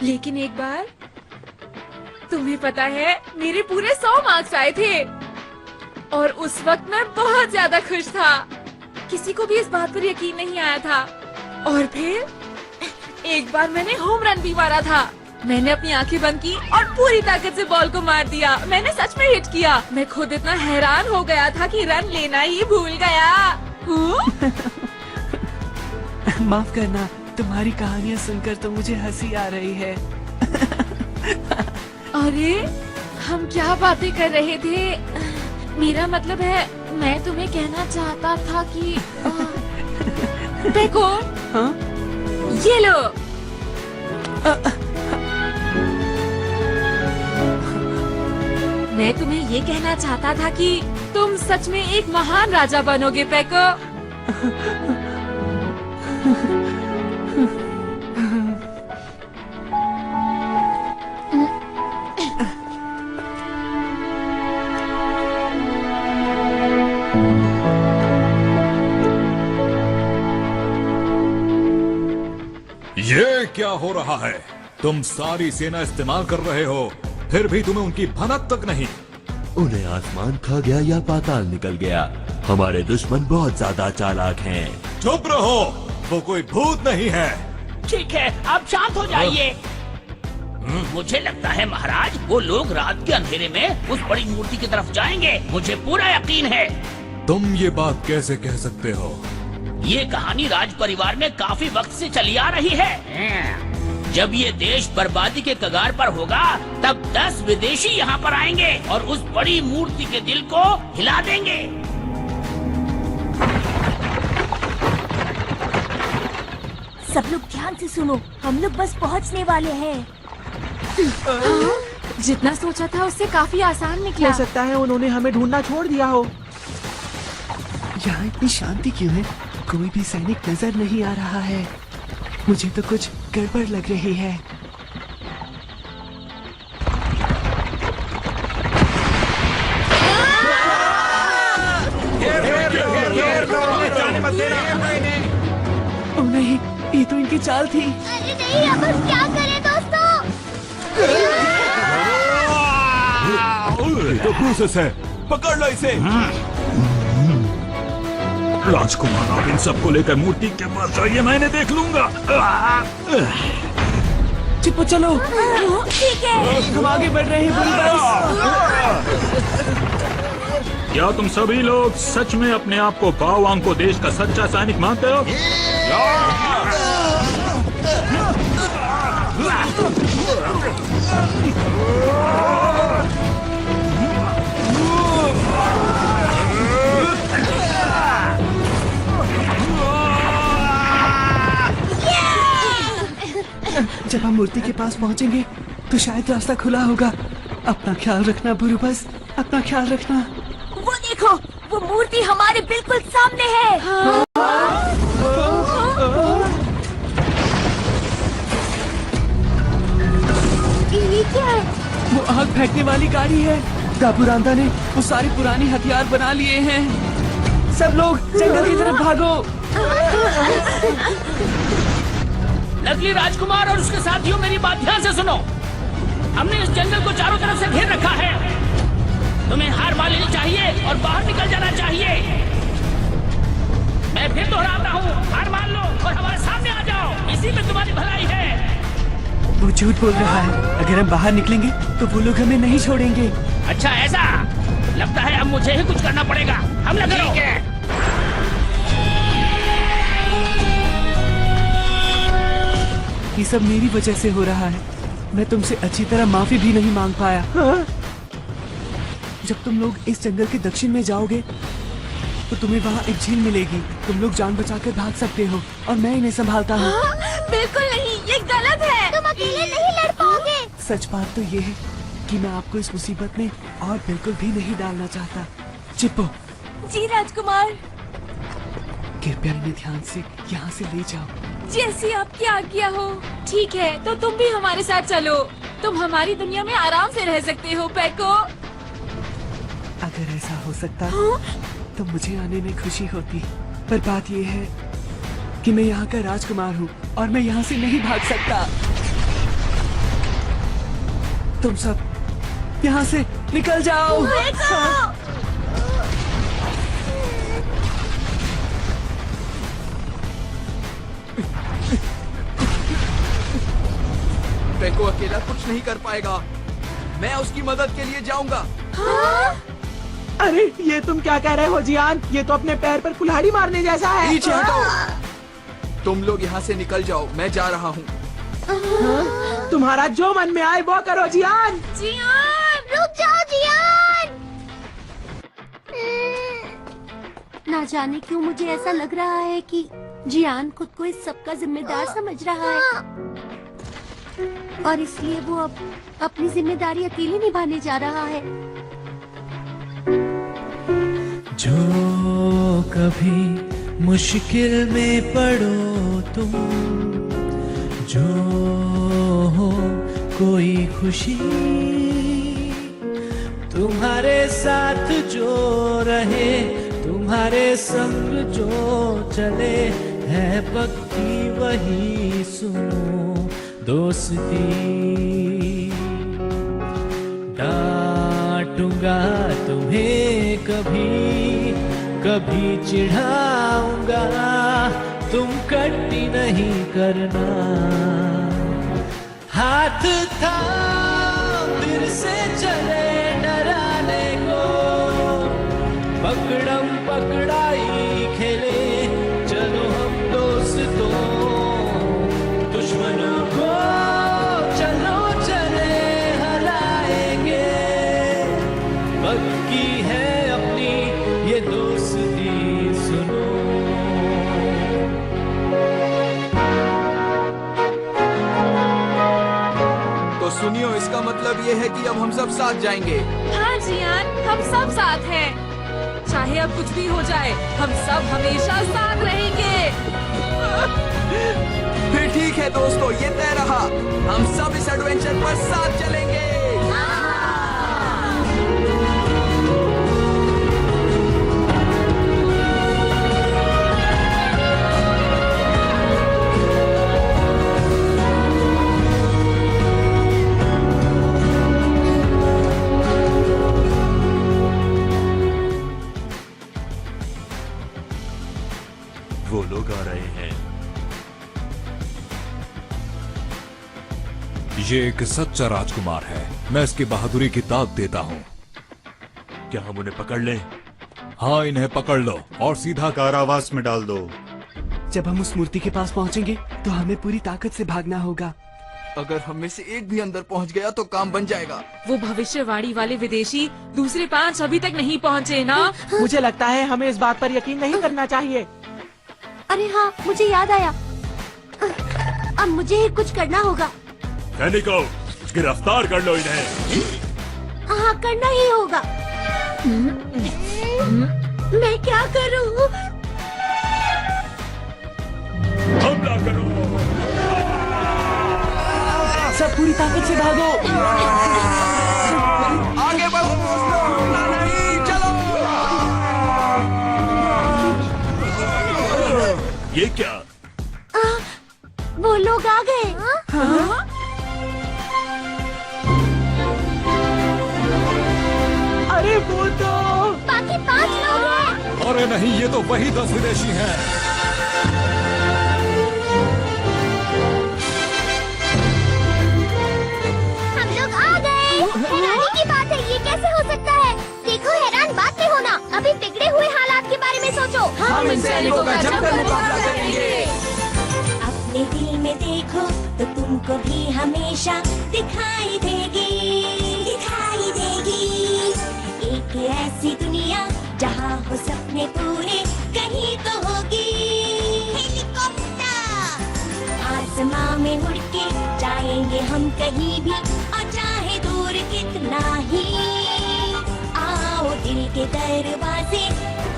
लेकिन एक बार, तुम्हें पता है, मेरे पूरे 100 मार्क्स आए थे और उस वक्त मैं बहुत ज्यादा खुश था। किसी को भी इस बात पर यकीन नहीं आया था। और फिर एक बार मैंने होम रन भी मारा था। मैंने अपनी आंखें बंद की और पूरी ताकत से बॉल को मार दिया। मैंने सच में हिट किया। मैं खुद इतना हैरान हो गया था कि रन लेना ही भूल गया। माफ करना, तुम्हारी कहानियाँ सुनकर तो मुझे हंसी आ रही है। अरे, हम क्या बातें कर रहे थे? मेरा मतलब है, मैं तुम्हें कहना चाहता था कि देखो, हाँ? ये लो। मैं तुम्हें ये कहना चाहता था कि तुम सच में एक महान राजा बनोगे पेको। ये क्या हो रहा है? तुम सारी सेना इस्तेमाल कर रहे हो, फिर भी तुम्हें उनकी भनक तक नहीं। उन्हें आसमान खा गया या पाताल निकल गया। हमारे दुश्मन बहुत ज्यादा चालाक हैं। चुप रहो, वो कोई भूत नहीं है। ठीक है, आप शांत हो जाइए। मुझे लगता है महाराज, वो लोग रात के अंधेरे में उस बड़ी मूर्ति की तरफ जाएंगे। मुझे पूरा यकीन है। तुम ये बात कैसे कह सकते हो? ये कहानी राज परिवार में काफी वक्त से चली आ रही है। जब ये देश बर्बादी के कगार पर होगा, तब 10 विदेशी यहाँ पर आएंगे और उस बड़ी मूर्ति के दिल को हिला देंगे। सब लोग ध्यान से सुनो, हम लोग बस पहुंचने वाले हैं। जितना सोचा था उससे काफी आसान निकला। हो सकता है उन्होंने हमें ढूंढना छोड़ दिया हो। यहाँ इतनी शांति क्यों है? कोई भी सैनिक नजर नहीं आ रहा है। मुझे तो कुछ गड़बड़ लग रही है। ओ नहीं, ये तो इनकी चाल थी। अरे नहीं, अब हम क्या करें दोस्तों? तो प्रोसेस है, पकड़ लो इसे। राजकुमार, आप इन सबको लेकर मूर्ति के पास जाइए, मैंने देख लूंगा। चिप्पो चलो। ठीक है, हम आगे बढ़ रहे हैं बुलबुल। क्या तुम सभी लोग सच में अपने आप को बाओवांग को देश का सच्चा सैनिक मानते हो? जब हम मूर्ति के पास पहुंचेंगे तो शायद रास्ता खुला होगा। अपना ख्याल रखना बुरुबस, अपना ख्याल रखना। वो देखो, वो मूर्ति हमारे बिल्कुल सामने है। ये क्या है? वो आग फेंकने वाली गाड़ी है। दाबुरांदा ने वो सारे पुराने हथियार बना लिए हैं। सब लोग जंगल की तरफ भागो। नकली राजकुमार और उसके साथियों, मेरी बात ध्यान से सुनो। हमने इस जंगल को चारों तरफ से घेर रखा है। तुम्हें हार मान लेनी चाहिए और बाहर निकल जाना चाहिए। मैं फिर दोहराता हूँ, हार मान लो और हमारे सामने आ जाओ। इसी में तुम्हारी भलाई है। वो झूठ बोल रहा है। अगर हम बाहर निकलेंगे तो वो लोग हमें नहीं छोड़ेंगे। अच्छा ऐसा? लगता है अब मुझे ही कुछ करना पड़ेगा। हमला करो। ये सब मेरी वजह से हो रहा है। मैं तुमसे अच्छी तरह माफी भी नहीं मांग पाया। जब तुम लोग इस जंगल के दक्षिण में जाओगे तो तुम्हें वहाँ एक झील मिलेगी। तुम लोग जान बचाकर भाग सकते हो और मैं इन्हें संभालता हूँ। बिल्कुल नहीं, ये गलत है। तुम अकेले नहीं लड़ पाओगे। सच बात तो ये है कि मैं आपको इस मुसीबत में और बिल्कुल भी नहीं डालना चाहता। चिप्पो, जी राजकुमार। कृपया इन्हें ध्यान से यहाँ से ले जाओ। जैसी आपकी आज्ञा हो। ठीक है, तो तुम भी हमारे साथ चलो। तुम हमारी दुनिया में आराम से रह सकते हो पेको। अगर ऐसा हो सकता तो मुझे आने में खुशी होती, पर बात ये है कि मैं यहाँ का राजकुमार हूँ और मैं यहाँ से नहीं भाग सकता। तुम सब यहाँ से निकल जाओ। पेको अकेला कुछ नहीं कर पाएगा। मैं उसकी मदद के लिए जाऊंगा। अरे ये तुम क्या कह रहे हो जियान? ये तो अपने पैर पर कुल्हाड़ी मारने जैसा है। पीछे हटो। तुम लोग यहाँ से निकल जाओ, मैं जा रहा हूँ। तुम्हारा जो मन में आए वो करो जियान। जियान, रुक जाओ जियान। ना जाने क्यों मुझे ऐसा लग रहा है कि जियान खुद को इस सब का जिम्मेदार समझ रहा है और इसलिए वो अब अपनी जिम्मेदारी अकेले निभाने जा रहा है। जो कभी मुश्किल में पड़ो तुम, जो हो कोई खुशी तुम्हारे साथ जो रहे, तुम्हारे संग जो चले, है पक्की वही सुनो दोस्ती। डांटूंगा तुम्हें कभी, कभी चिढ़ाऊंगा, तुम कट्टी नहीं करना। हाथ था फिर से चले डराने को, पकड़म पकड़ाई खेले चलो हम दोस्तों, दुश्मनों को चलो चले हराएंगे, पक्की है अपनी ये दोस्ती सुनो। तो सुनियो, इसका मतलब ये है कि अब हम सब साथ जाएंगे। हाँ जियान, हम सब साथ हैं। चाहे अब कुछ भी हो जाए, हम सब हमेशा साथ रहेंगे। फिर ठीक है दोस्तों, ये तय रहा, हम सब इस एडवेंचर पर साथ चलेंगे। वो लोग आ रहे हैं। ये एक सच्चा राजकुमार है, मैं इसकी बहादुरी की दाद देता हूँ। क्या हम उन्हें पकड़ लें? हाँ, इन्हें पकड़ लो और सीधा कारावास में डाल दो। जब हम उस मूर्ति के पास पहुंचेंगे तो हमें पूरी ताकत से भागना होगा। अगर हम में से एक भी अंदर पहुंच गया तो काम बन जाएगा। वो भविष्यवाणी वाले विदेशी दूसरे 5 अभी तक नहीं पहुँचे ना? मुझे लगता है हमें इस बात पर यकीन नहीं करना चाहिए। अरे हाँ, मुझे याद आया, अब मुझे ही कुछ करना होगा। सैनिकों, गिरफ्तार कर लो इन्हें। हाँ, करना ही होगा। मैं क्या करूँ? हमला करो। सब पूरी ताकत से भागो। आगे बढ़ो दोस्तों, नहीं चलो। ये क्या? वो लोग आ गए। अरे वो तो बाकी 5 लोग हैं। अरे नहीं, ये तो वही 10 विदेशी हैं। हम लोग आ गए। हैरानी की बात है, ये कैसे हो सकता है? देखो, हैरान बात नहीं होना, अभी बिगड़े हुए हालात के बारे में सोचो। हम इन सैनिकों का जमकर मुकाबला करेंगे। अपने दिल में देखो तो तुमको भी हमेशा दिखाई देगी, दिखाई देगी। एक ऐसी दुनिया जहाँ हो सपने पूरे कहीं तो होगी। हेलीकॉप्टर आसमां में उड़ के जाएंगे हम कहीं भी, और चाहे दूर कितना ही। आओ दिल के दरवाजे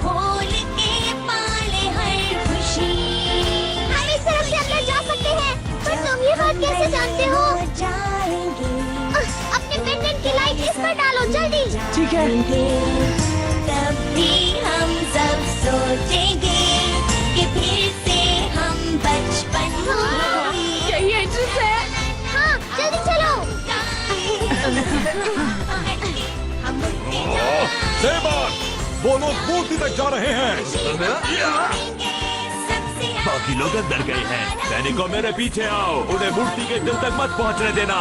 खोल के पाले हर खुशी। हम इस तरफ से अंदर जा सकते हैं, पर तुम ये बात कैसे जानते हो? जाएंगे अपने पेंडेंट की लाइट इस पर डालो जल्दी। ठीक है। तब भी हम सब सोचेंगे कि फिर से हम बचपन यही एंट्रेंस है। हाँ, जल्दी चलो। सेबान, वो लोग मूर्ति तक जा रहे हैं। बाकी लोग अंदर गए हैं। सैनिकों, मेरे पीछे आओ, उन्हें मूर्ति के दिल तक मत पहुंचने देना।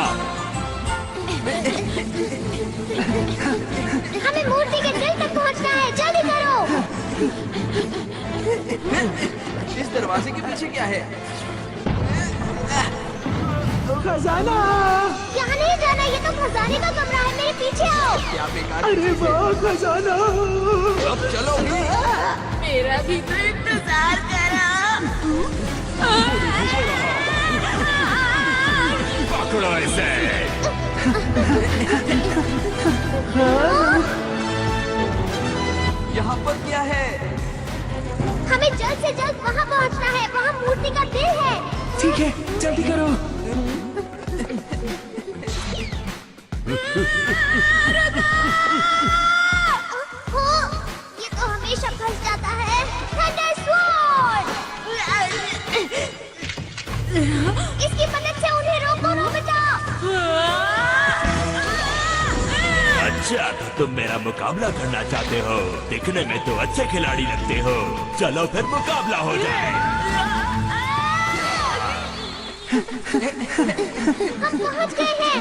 हमें मूर्ति के दिल तक पहुंचना है, जल्दी करो। इस दरवाजे के पीछे क्या है? खजाना। यहाँ नहीं जाना, ये तो खजाने का कमरा है, मेरे पीछे आओ। क्या बेकार। अरे वाह खजाना। अब चलोगी? मेरा भी तो इंतजार करो। पकड़ो इसे। यहाँ पर क्या है? हमें जल्द से जल्द वहाँ पहुँचना है, वहाँ मूर्ति का दिल है। ठीक है, जल्दी करो। हो, ये तो हमेशा फंस जाता है। थंडरस्वर्ड! इसकी मदद से उन्हें रोको नोबिता। अच्छा, तो तुम मेरा मुकाबला करना चाहते हो? दिखने में तो अच्छे खिलाड़ी लगते हो। चलो फिर मुकाबला हो जाए। हम पहुँच गए हैं।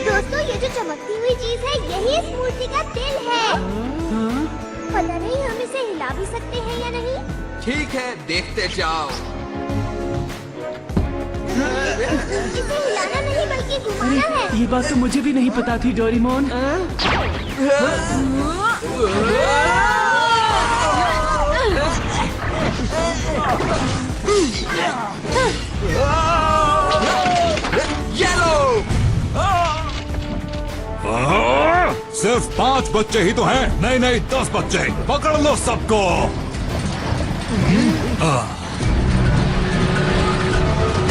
दोस्तों, ये जो चमकती हुई चीज है, यही इस मूर्ति का दिल है। पता नहीं हम इसे हिला भी सकते हैं या नहीं। ठीक है, देखते जाओ। इसे हिलाना नहीं बल्कि घुमाना है। ये बात तो मुझे भी नहीं पता थी डोरेमोन। येलो! सिर्फ 5 बच्चे ही तो हैं। नहीं 10 बच्चे। पकड़ लो सबको।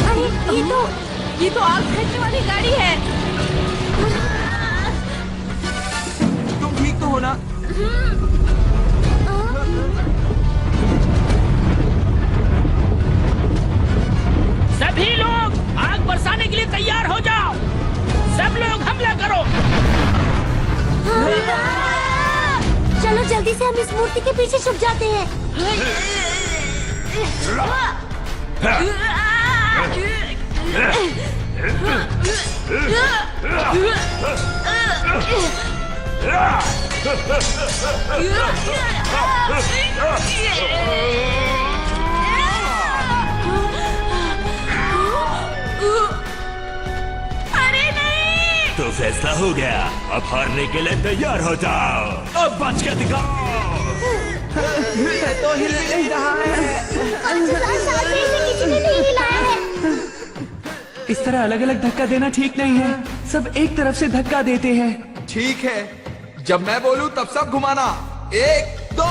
अरे ये तो आग फेंकने वाली गाड़ी है। तुम ठीक तो हो ना? सभी लोग आग बरसाने के लिए तैयार हो जाओ। सब लोग हमला करो। चलो जल्दी से हम इस मूर्ति के पीछे छुप जाते हैं। अरे नहीं! तो फैसला हो गया। अब हारने के लिए तैयार हो जाओ। अब बच के दिखाओ। तो हिल भी नहीं रहा है। 5000 साल से इसे किसी ने नहीं हिलाया है। इस तरह अलग अलग धक्का देना ठीक नहीं है। सब एक तरफ से धक्का देते हैं। ठीक है, जब मैं बोलूं तब सब घुमाना। 1 2।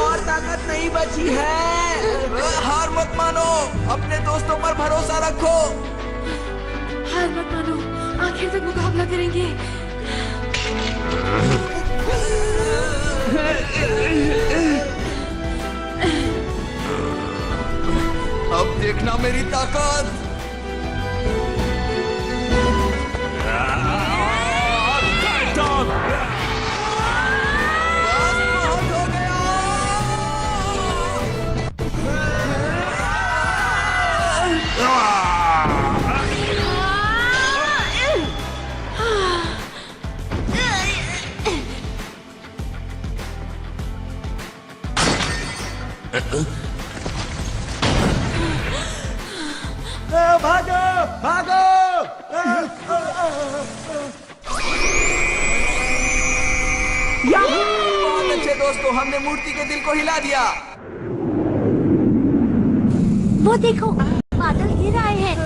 और ताकत नहीं बची है। हार मत मानो, अपने दोस्तों पर भरोसा रखो। हार मत मानो, आखिर तक मुकाबला करेंगे। अब देखना मेरी ताकत। बस बहुत हो गया। भागो भागो। बहुत अच्छे दोस्तों, हमने मूर्ति के दिल को हिला दिया। वो देखो, बादल गिर आए हैं।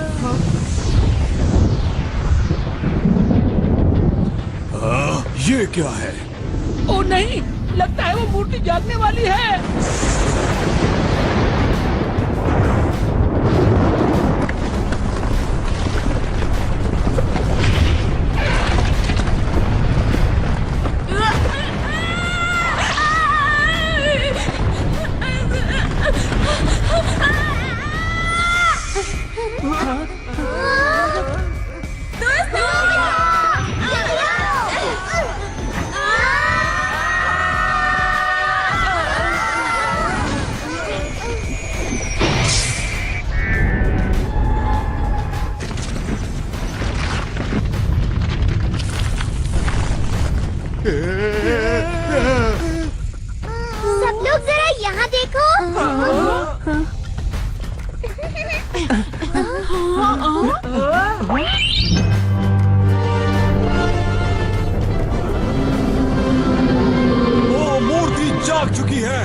ये क्या है? ओ नहीं, लगता है वो मूर्ति जागने वाली है। सब लोग जरा यहाँ देखो। वो मूर्ति जाग चुकी है।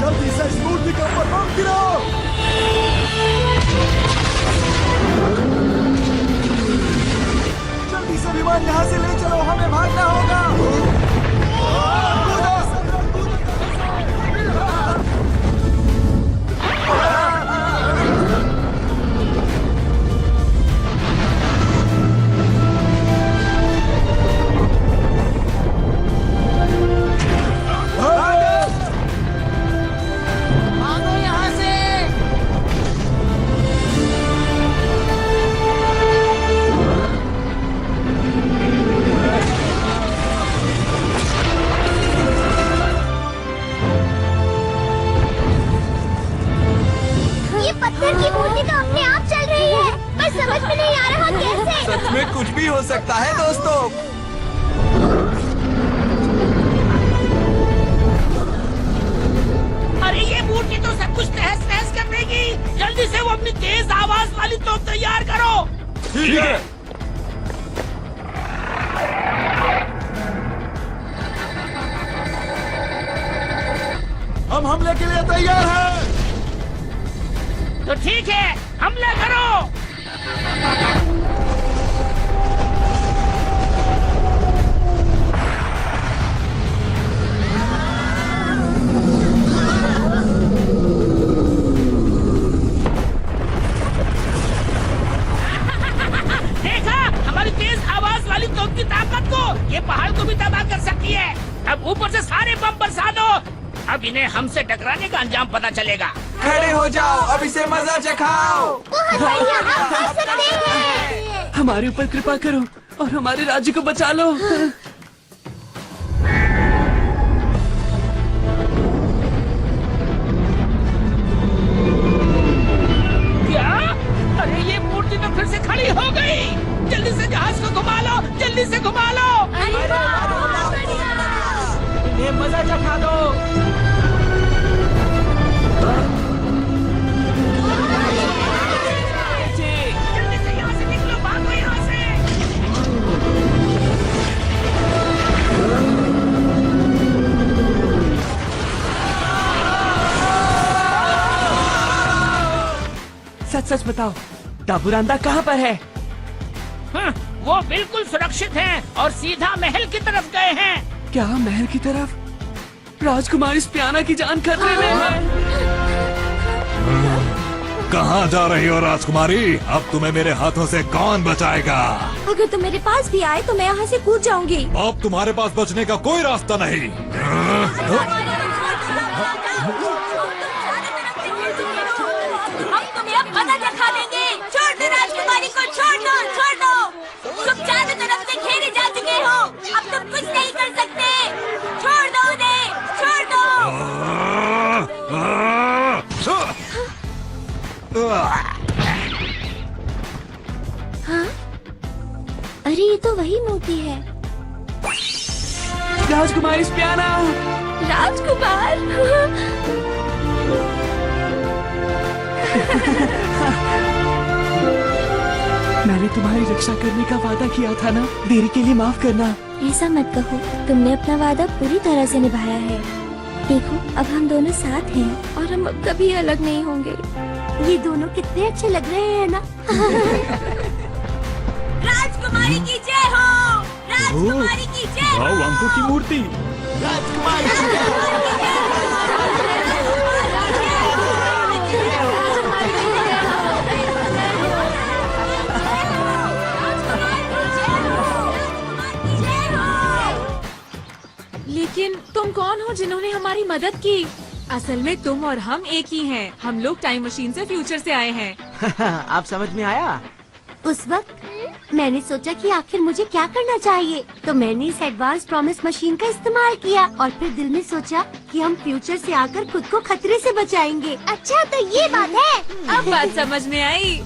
जल्दी से इस मूर्ति के ऊपर बम गिराओ। जल्दी से विमान यहाँ से ले चलो, हमें भागना होगा। पत्थर की मूर्ति तो अपने आप चल रही है, पर समझ में नहीं आ रहा कैसे। सच में कुछ भी हो सकता है दोस्तों। अरे ये मूर्ति तो सब कुछ तहस नहस कर देगी। जल्दी से वो अपनी तेज आवाज वाली तोप तैयार करो। ठीक है। हम हमले के लिए तैयार हैं। तो ठीक है, हमला करो। देखा हमारी तेज आवाज वाली तोप की ताकत को। ये पहाड़ को भी तबाह कर सकती है। अब ऊपर से सारे बम बरसा दो। अब इन्हें हमसे टकराने का अंजाम पता चलेगा। खड़े हो जाओ, अब इसे मजा चखाओ। बहुत बढ़िया, हम कर सकते हैं। हमारे ऊपर कृपा करो और हमारे राज्य को बचा लो। क्या? अरे ये मूर्ति तो फिर से खड़ी हो गई। जल्दी से जहाज को घुमा लो, जल्दी से घुमा लो। इन्हें मजा चखा दो। जल्दी से यहाँ से निकलो, भागो यहाँ से। सच सच बताओ, दाबुरांदा कहाँ पर है? वो बिल्कुल सुरक्षित हैं और सीधा महल की तरफ गए हैं। क्या महल की तरफ? राजकुमारी स्पियाना की जान खतरे में है। कहाँ जा रही हो राजकुमारी? अब तुम्हें मेरे हाथों से कौन बचाएगा? अगर तुम मेरे पास भी आए तो मैं यहाँ से कूद जाऊंगी। अब तुम्हारे पास बचने का कोई रास्ता नहीं। हम तुम्हें अब मजा चखा देंगे। छोड़ दो राजकुमारी को, छोड़ दो, छोड़ दो। तुम चारों तरफ से घेरे जा चुके हो। अब तुम कुछ नहीं कर सकते। छोड़ दो उन्हें, छोड़ दो। हाँ? अरे ये तो वही मूर्ति है। राजकुमारी स्पियाना। राजकुमार। मैंने तुम्हारी रक्षा करने का वादा किया था ना, देरी के लिए माफ करना। ऐसा मत कहो, तुमने अपना वादा पूरी तरह से निभाया है। देखो अब हम दोनों साथ हैं और हम अब कभी अलग नहीं होंगे। ये दोनों कितने अच्छे लग रहे हैं ना। राजकुमारी की जय हो, राजकुमारी की जय हो। वांको की मूर्ति। लेकिन तुम कौन हो जिन्होंने हमारी मदद की? असल में तुम और हम एक ही हैं। हम लोग टाइम मशीन से फ्यूचर से आए हैं। आप समझ में आया? उस वक्त मैंने सोचा कि आखिर मुझे क्या करना चाहिए, तो मैंने इस एडवांस प्रॉमिस मशीन का इस्तेमाल किया और फिर दिल में सोचा कि हम फ्यूचर से आकर खुद को खतरे से बचाएंगे। अच्छा तो ये बात है, अब बात समझ में आई।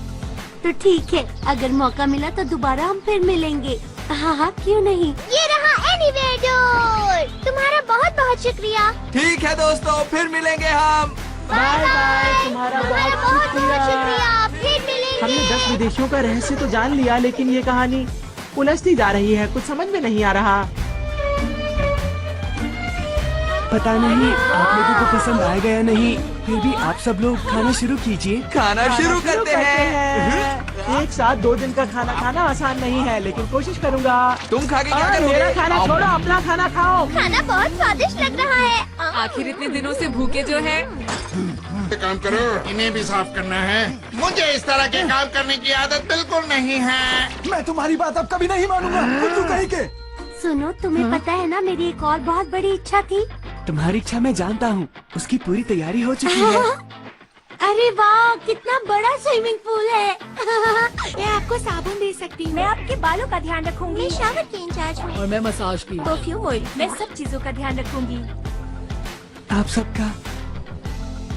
तो ठीक है, अगर मौका मिला तो दोबारा हम फिर मिलेंगे। हाँ, क्यों नहीं। ये रहा एनीवेयर डोर। तुम्हारा बहुत बहुत शुक्रिया। ठीक है दोस्तों, फिर मिलेंगे हम। बाय बाय, तुम्हारा बहुत शुक्रिया। फिर मिलेंगे। हमने 10 विदेशियों का रहस्य तो जान लिया, लेकिन ये कहानी उलझती जा रही है, कुछ समझ में नहीं आ रहा। पता नहीं आप लोगों को पसंद आएगा या नहीं, फिर भी आप सब लोग खाना शुरू कीजिए। खाना शुरू करते हैं। एक साथ 2 दिन का खाना खाना आसान नहीं है, लेकिन कोशिश करूँगा। तुम खा के क्या और करोगे? मेरा खाना छोड़ो, अपना खाना खाओ। खाना बहुत स्वादिष्ट लग रहा है। आखिर इतने दिनों से भूखे जो है। एक काम करो, इन्हें भी साफ करना है। मुझे इस तरह के काम करने की आदत बिल्कुल नहीं है। मैं तुम्हारी बात अब कभी नहीं मानूंगा, बुद्धू कहीं के। सुनो, तुम्हें पता है ना, मेरी एक और बहुत बड़ी इच्छा थी। तुम्हारी इच्छा मैं जानता हूँ, उसकी पूरी तैयारी हो चुकी है। अरे वाह, कितना बड़ा स्विमिंग पूल है। मैं आपको साबुन दे सकती हूँ। मैं आपके बालों का ध्यान रखूंगी। मैं शावर की इंचार्ज हूँ। और मैं मसाज की। परफ्यूम ऑयल, मैं सब चीजों का ध्यान रखूंगी। आप सबका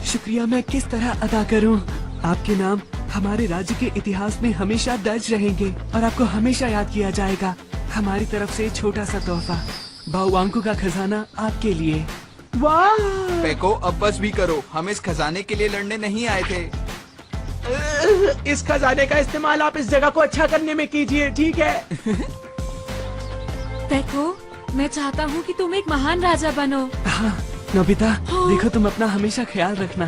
शुक्रिया मैं किस तरह अदा करूं? आपके नाम हमारे राज्य के इतिहास में हमेशा दर्ज रहेंगे और आपको हमेशा याद किया जाएगा। हमारी तरफ से छोटा सा तोहफा, बाउवांको का खजाना आपके लिए। वाह, पेको, अब बस भी करो, हम इस खजाने के लिए लड़ने नहीं आए थे। इस खजाने का इस्तेमाल आप इस जगह को अच्छा करने में कीजिए, ठीक है? पेको, मैं चाहता हूँ कि तुम एक महान राजा बनो। हाँ नोबिता, देखो तुम अपना हमेशा ख्याल रखना।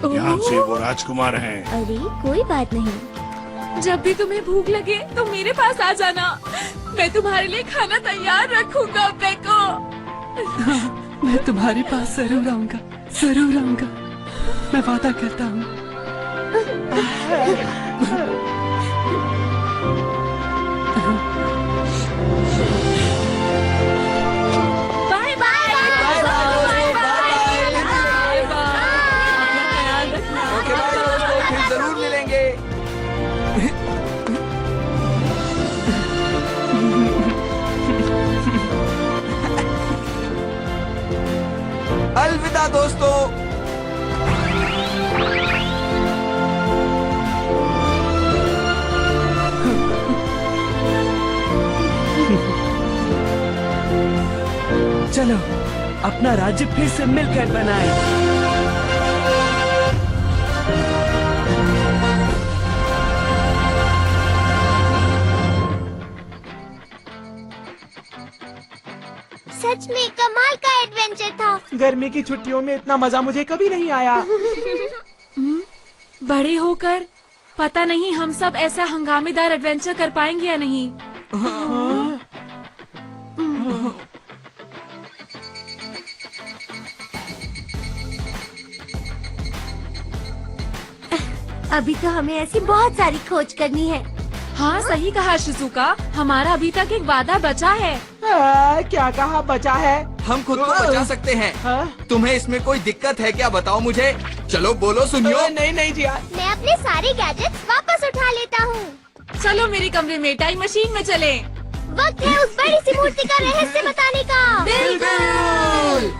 ध्यान से, वो राजकुमार हैं। अरे कोई बात नहीं। जब भी तुम्हें भूख लगे तो मेरे पास आ जाना, मैं तुम्हारे लिए खाना तैयार रखूंगा। पेको, मैं तुम्हारे पास जरूर आऊंगा, जरूर आऊंगा, मैं वादा करता हूँ। Bye bye. ओके बाय दोस्तों, फिर जरूर मिलेंगे। अलविदा दोस्तों। चलो अपना राज्य फिर से मिलकर बनाएं। सच में कमाल का एडवेंचर था। गर्मी की छुट्टियों में इतना मजा मुझे कभी नहीं आया। बड़े होकर पता नहीं हम सब ऐसा हंगामेदार एडवेंचर कर पाएंगे या नहीं। अभी तो हमें ऐसी बहुत सारी खोज करनी है। हाँ सही कहा शिजुका, हमारा अभी तक एक वादा बचा है। क्या कहा बचा है? हम खुद को बचा सकते हैं। तुम्हें इसमें कोई दिक्कत है क्या, बताओ मुझे। चलो बोलो, सुनियो। नहीं जिया। मैं अपने सारे गैजेट्स वापस उठा लेता हूँ। चलो मेरे कमरे में टाइम मशीन में चलें। वक्त है उस बड़ी सी मूर्ति का रहस्य बताने का। बिल्कुल।